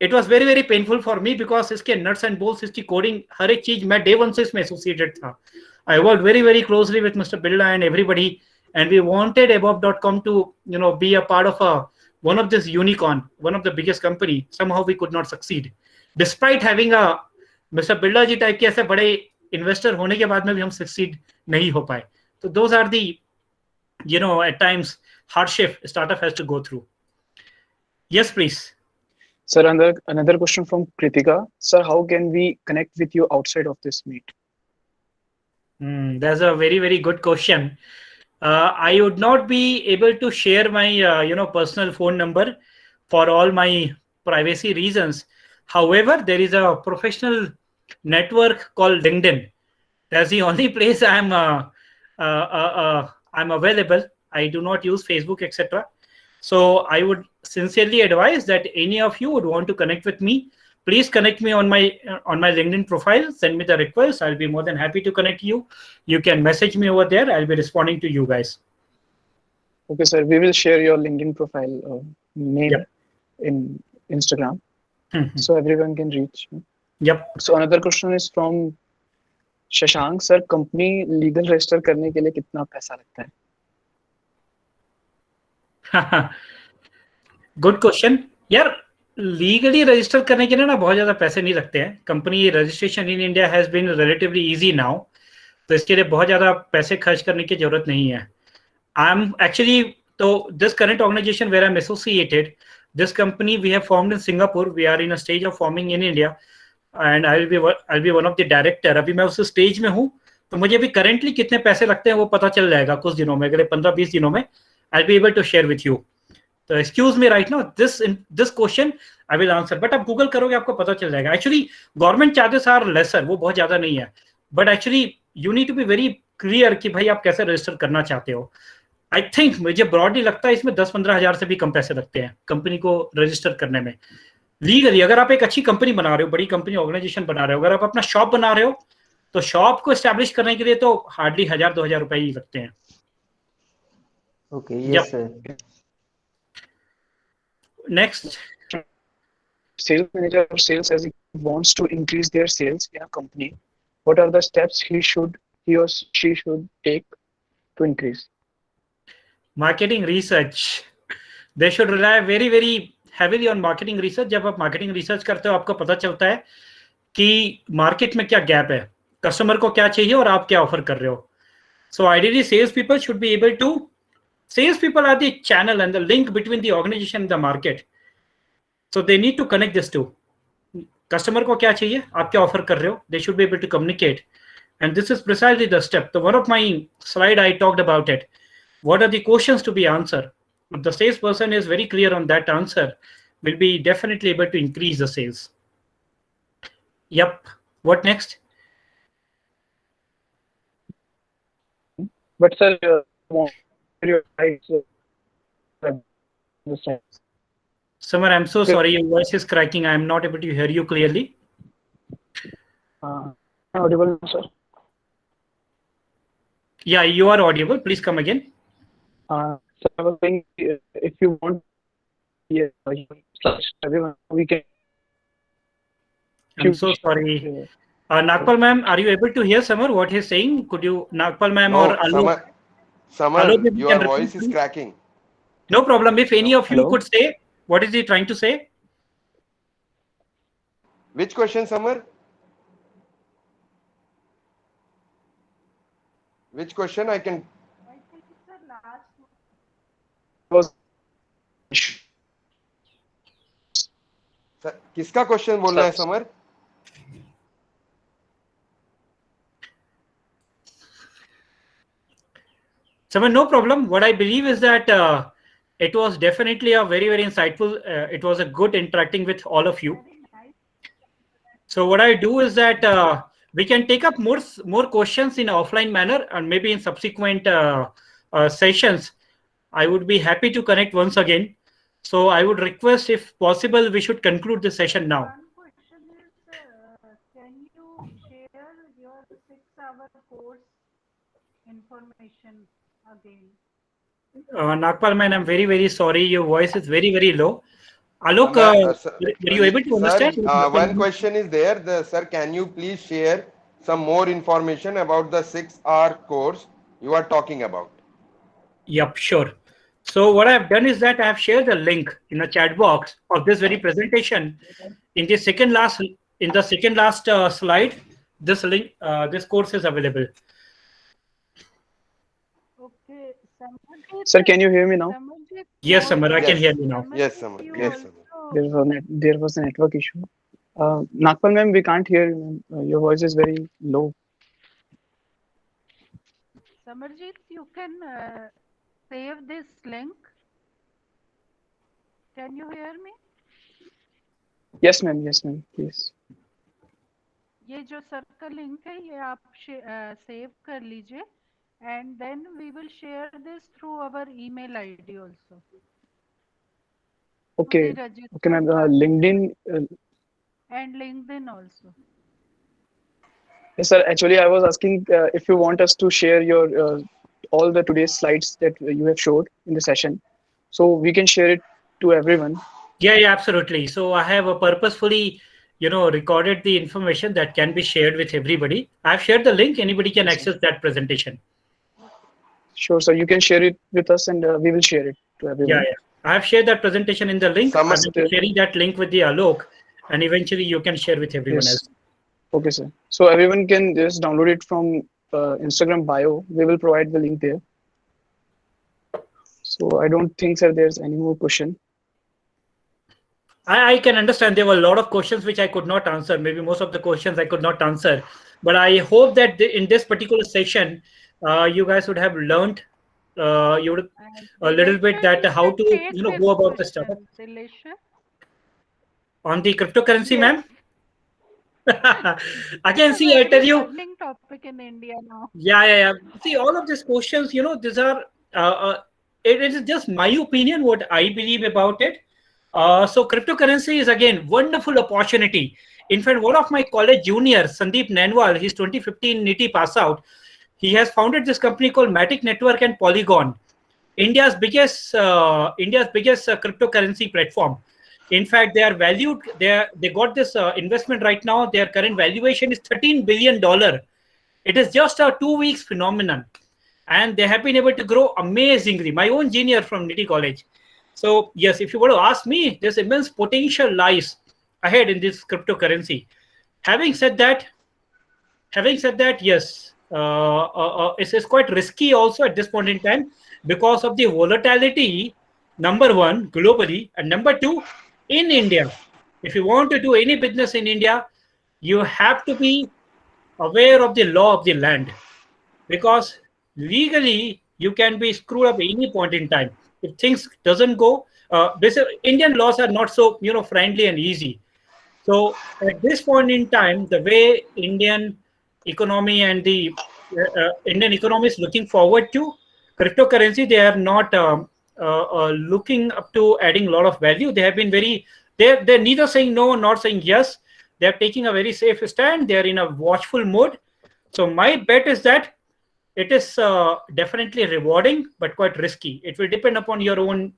it was very very painful for me because इसके nuts and bolts, इसकी कोडिंग, हर एक चीज मैं day 1 से इसमें एसोसिएटेड था। I worked very very closely with Mr. Birla and everybody, and we wanted above.com to be a part of one of this unicorn, one of the biggest company. Somehow we could not succeed despite having a Mr. Birla ji type के ऐसे बड़े investor होने के बाद में भी हम succeed नहीं हो पाए। तो those are the at times hardship startup has to go through. Yes, please. Sir, another question from Kritika. Sir, how can we connect with you outside of this meet? That's a very, very good question. I would not be able to share my personal phone number for all my privacy reasons. However, there is a professional network called LinkedIn. That's the only place I'm available. I do not use Facebook, etc. So I would sincerely advise that any of you would want to connect with me, please connect me on my LinkedIn profile. Send me the request. I'll be more than happy to connect you. You can message me over there. I'll be responding to you guys. Okay, sir. We will share your LinkedIn profile name Yep. in Instagram, Mhm. so everyone can reach you. Yep. So another question is from Shashank. Sir, company legal register करने के लिए कितना पैसा लगता है? Good question यार. Legally register करने के लिए ना बहुत ज्यादा पैसे नहीं लगते हैं. Company registration in India has been relatively easy now, तो इसके लिए बहुत ज्यादा पैसे खर्च करने की जरूरत नहीं है. आई एम एक्चुअली, तो this current organization where I am associated, this company we have formed in Singapore. We are in a stage of forming in India and I will be one of the director. अभी मैं उस stage में हूँ, तो मुझे अभी currently कितने पैसे लगते हैं वो पता चल जाएगा कुछ दिनों में. अगले 15-20 दिनों में I will be able to share with you. तो excuse me right now, this question I will answer, but आप गूगल करोगे आपको पता चल जाएगा. Actually government charges are lesser, वो बहुत ज्यादा नहीं है, but actually you need to be very clear कि भाई आप कैसे रजिस्टर करना चाहते हो. आई थिंक मुझे ब्रॉडली लगता है इसमें 10-15 हजार से भी कम पैसे लगते हैं कंपनी को रजिस्टर करने में लीगली. अगर आप एक अच्छी कंपनी बना रहे हो, बड़ी कंपनी ऑर्गेनाइजेशन बना रहे हो, अगर आप अपना शॉप बना रहे हो, तो शॉप को एस्टैब्लिश करने के लिए तो हार्डली 1000-2000 रुपए ही लगते हैं. Okay, yes, sir. Next. Sales manager or sales executive wants to increase their sales in a company. What are the steps he or she should take to increase? Marketing research. They should rely very very heavily on marketing research. जब आप marketing research करते हो आपको पता चलता है कि market में क्या गैप है, कस्टमर को क्या चाहिए और आप क्या ऑफर कर रहे हो. So ideally sales people should be able to, sales people are the channel and the link between the organization and the market. So they need to connect this two. Customer को क्या चाहिए, आप क्या offer कर रहे हो, they should be able to communicate. And this is precisely the step. So one of my slide I talked about it. What are the questions to be answered? If the salesperson is very clear on that answer, will be definitely able to increase the sales. Yep. What next? But sir, your advice, understand. Samar, I'm so sorry. Your voice is cracking. I'm not able to hear you clearly. Audible, sir. Yeah, you are audible. Please come again. So I was saying, if you want, everyone, we can. I'm so sorry. Nagpal ma'am, are you able to hear Samar what he's saying? Could you, Nagpal ma'am No, or Alok? Samar, Alok, if you your can voice repeat, is please. cracking. No problem. If any of you Hello? could say, what is he trying to say? Which question, Samar? Which question I can? Was Sir, किसका question बोलना है summer? Samar, no problem. What I believe is that it was definitely a very, very insightful. It was a good interacting with all of you. So what I do is that we can take up more questions in an offline manner, and maybe in subsequent sessions. I would be happy to connect once again. So I would request, if possible, we should conclude the session now. One question is, can you share your 6-hour course information again? Nagpal man, I'm very, very sorry. Your voice is very, very low. Alok, were you able to understand? Sir, one question is there. Sir, can you please share some more information about the 6-hour course you are talking about? Yep, sure. So what I've done is that I have shared the link in the chat box of this very presentation. In the second last slide, this link, this course is available. Okay, Samarjit, sir, can you hear me now? Samarjit, Yes, Samar, I can Yes. hear you now. Yes, Samar. Yes, Samar. There was a network issue. Nagpal ma'am, we can't hear you. Ma'am. Your voice is very low. Samarjit, you can save this link. Can you hear me? Yes, ma'am. Yes, ma'am. Please. ये जो sir का link है ये आप save कर लीजिए and then we will share this through our email ID also. Okay. The Okay, registered ma'am. classes LinkedIn. and LinkedIn also. Yes, sir. Actually, I was asking if you want us to share your all the today's slides that you have showed in the session, so we can share it to everyone. Yeah, absolutely. So I have purposefully, recorded the information that can be shared with everybody. I've shared the link. Anybody can Yes, sir. access that presentation. Sure, sir. You can share it with us, and we will share it to Yeah, everyone. I have shared that presentation in the link. I Samar, will be sharing that link with the Alok, and eventually you can share with everyone Yes. else. Okay, sir. So everyone can just download it from Instagram bio. We will provide the link there. So I don't think, sir, there's any more question. I can understand there were a lot of questions which I could not answer. Maybe most of the questions I could not answer. But I hope that in this particular session, you guys would have learned you would a little bit that how to go about the startup Dileshwar? on the cryptocurrency, Yes. ma'am. I can see. I tell you. Burning topic in India now. Yeah. See, all of these questions, these are. It is just my opinion, what I believe about it. So cryptocurrency is again wonderful opportunity. In fact, one of my college juniors, Sandeep Nanwal, he's 2015 NITI pass out. He has founded this company called Matic Network and Polygon, India's biggest cryptocurrency platform. In fact, they are valued. They got this investment right now. Their current valuation is $13 billion. It is just a 2 weeks phenomenon, and they have been able to grow amazingly. My own junior from NITI College. So yes, if you were to ask me, there's immense potential lies ahead in this cryptocurrency. Having said that, yes, it's quite risky also at this point in time because of the volatility. Number one, globally, and number two, in India. If you want to do any business in India, you have to be aware of the law of the land, because legally you can be screwed up any point in time if things doesn't go. Indian laws are not so friendly and easy. So at this point in time, the way Indian economy is looking forward to cryptocurrency, they are not looking up to adding a lot of value. They have been they're neither saying no nor saying yes. They're taking a very safe stand. They're in a watchful mode. So my bet is that it is definitely rewarding, but quite risky. It will depend upon your own,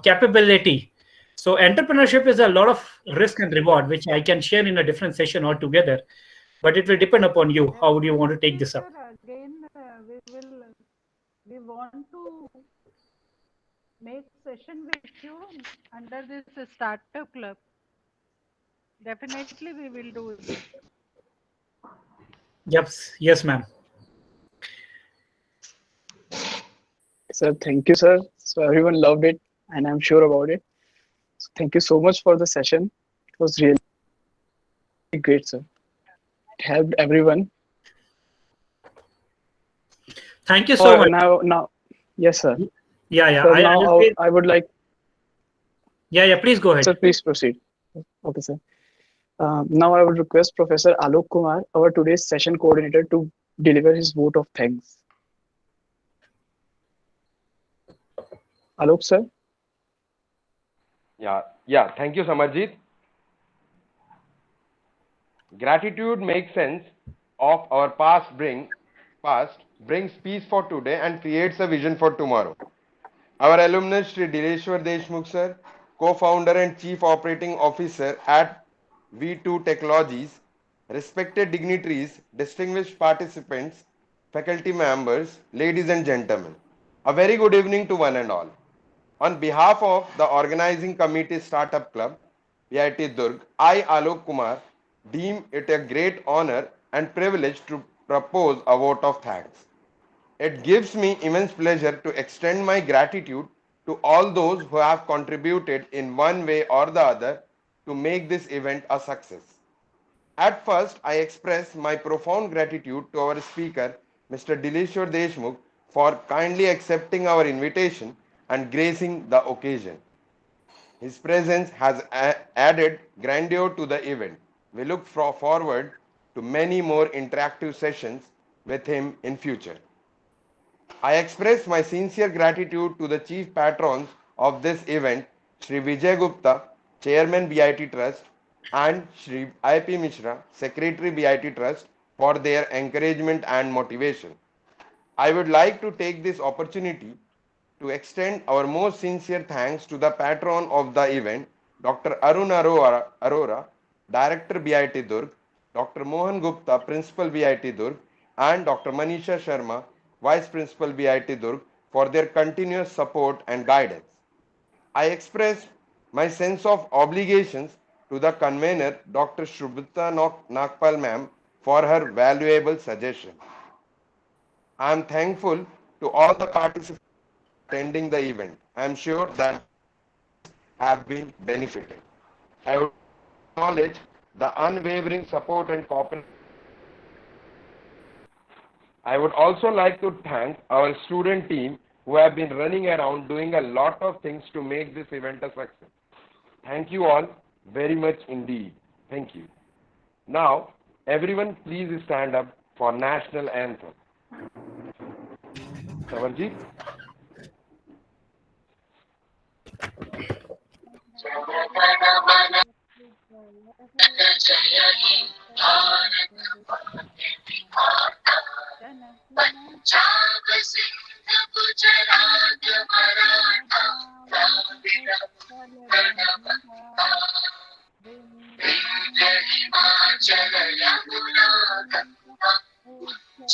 capability. So entrepreneurship is a lot of risk and reward, which I can share in a different session altogether. But it will depend upon you. How would you want to take this up? Again, we want to make session with you under this startup club. Definitely, we will do this. Yep. Yes, ma'am. Sir, thank you, sir. So everyone loved it, and I'm sure about it. So thank you so much for the session. It was really great, sir. It helped everyone. Thank you so much. Now, yes, sir. Yeah. So now I would like. Yeah. Please go ahead. Sir, please proceed. Okay, sir. Now I would request Professor Alok Kumar, our today's session coordinator, to deliver his vote of thanks. Alok, sir. Yeah. Thank you, Samarjit. Gratitude makes sense of our past brings peace for today and creates a vision for tomorrow. Our alumnus Shri Dileshwar Deshmukh sir, co-founder and chief operating officer at V2 Technologies, respected dignitaries, distinguished participants, faculty members, ladies and gentlemen, a very good evening to one and all. On behalf of the organizing committee Startup Club, PIT Durg, I, Alok Kumar, deem it a great honor and privilege to propose a vote of thanks. It gives me immense pleasure to extend my gratitude to all those who have contributed in one way or the other to make this event a success. At first, I express my profound gratitude to our speaker, Mr. Dileshwar Deshmukh, for kindly accepting our invitation and gracing the occasion. His presence has added grandeur to the event. We look forward to many more interactive sessions with him in future. I express my sincere gratitude to the chief patrons of this event, Sri Vijay Gupta, Chairman BIT Trust, and Sri IP Mishra, Secretary BIT Trust, for their encouragement and motivation. I would like to take this opportunity to extend our most sincere thanks to the patron of the event, Dr. Arun Arora, Director BIT Durg, Dr. Mohan Gupta, Principal BIT Durg, and Dr. Manisha Sharma, Vice Principal BIT Durg, for their continuous support and guidance. I express my sense of obligations to the convener, Dr. Shubhita Nagpal ma'am, for her valuable suggestion. I am thankful to all the participants attending the event. I am sure that have been benefited. I would acknowledge the unwavering support and cooperation. I would also like to thank our student team who have been running around doing a lot of things to make this event a success. Thank you all very much indeed. Thank you. Now, everyone please stand up for national anthem. Samarjit? Punjab Sindh Gujarat Maratha Dravida Ganga Vindhya Himachal Yamuna Ganga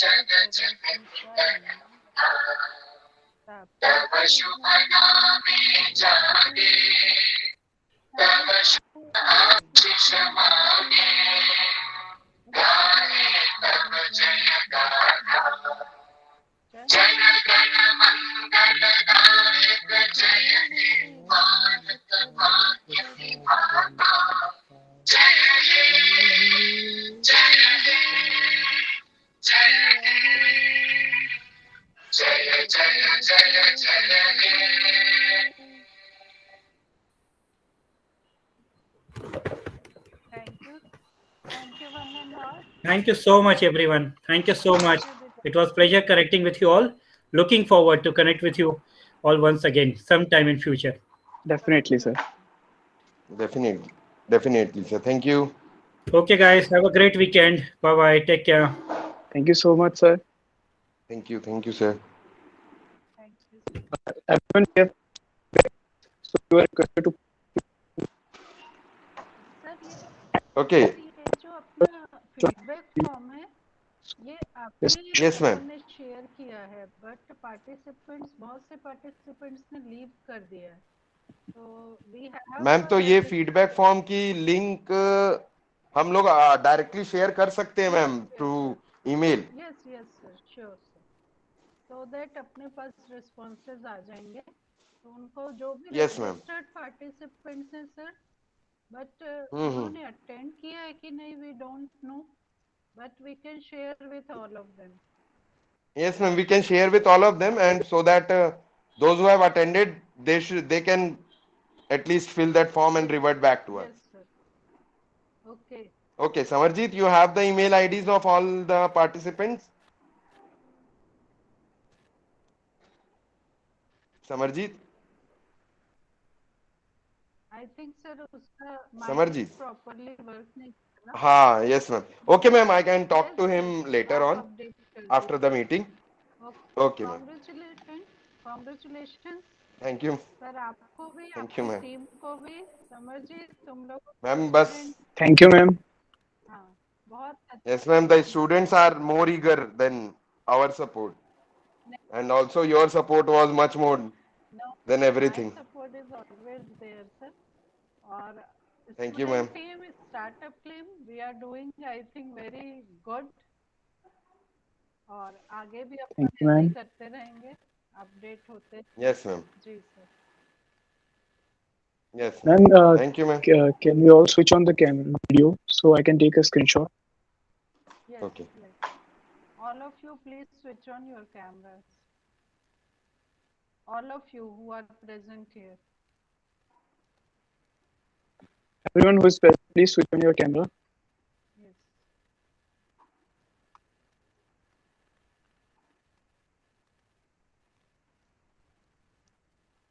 जग जननी तव शुभ नामे जागे तव शुभ आशीष मांगे गाए तव जय गाथा जन गण मंगल दायक जय हे भारत भाग्य विधाता जय हे जय हे जय हे जय जय जय जय हे Thank you one and all. Thank you so much, everyone. Thank you so much. It was pleasure connecting with you all. Looking forward to connect with you all once again sometime in future. Definitely, sir. Definitely. Definitely, sir. Thank you. Okay, guys. Have a great weekend. Bye bye. Take care. Thank you so much, sir. Thank you. Thank you, sir. Thank you. Everyone, we have so you are requested to sir Okay. ये जो अपना feedback form है ये आपके Yes, ma'am. ने share किया है but participants बहुत से पार्टिसिपेंट्स ने लीव कर दिया है तो वी हैव मैम तो ये फीडबैक फॉर्म की लिंक हम लोग डायरेक्टली शेयर कर सकते हैं ma'am through email. Yes yes sir sure sir so that अपने पास रिस्पॉन्सेज आ जाएंगे तो उनको जो भी Yes, ma'am. रजिस्टर्ड पार्टिसिपेंट्स हैं सर बट उन्होंने अटेंड किया है कि नहीं we don't know but we can share with all of them. Yes, ma'am. We can share with all of them, and so that those who have attended, they can at least fill that form and revert back to us. Yes sir. Okay. Okay, Samarjit, you have the email IDs of all the participants. Samarjit. I think sir उसका Samarjit. mic properly work नहीं कर रहा. हाँ, yes, ma'am. Okay, ma'am. I can talk to him later on Update कर after the meeting. Okay, ma'am. Congratulations. Thank you. Sir आपको भी Thank you, आपकी ma'am. Team को भी समझिए तुम लोग Ma'am, बस thank you, ma'am. हाँ बहुत अच्छा. yes, ma'am. The students are more eager than our support, and also your support was much more No, than my everything. support is always there sir. और Thank you, student ma'am. team startup team we are doing I think very good. और आगे भी अपन Thank you, ऐसे ही ma'am. करते रहेंगे, update होते। Yes, ma'am. Ji sir. Yes, ma'am. Ma'am, Thank you, ma'am. can we all switch on the camera video so I can take a screenshot? Yes, Okay. yes. All of you, please switch on your cameras. All of you who are present here. Everyone who is present, please switch on your camera. Yes.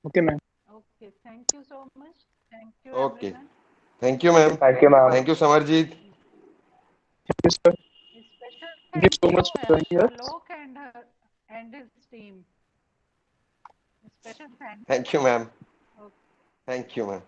Okay, ma'am. Okay, thank you so much. Thank you, Okay. everyone. Thank you, ma'am. Thank you, ma'am. Thank you, Samarjit. Thank you, sir. A special Thank you thank so you, much for joining us. Alok and his team. A special thank Thank you, ma'am. you. Thank you, ma'am.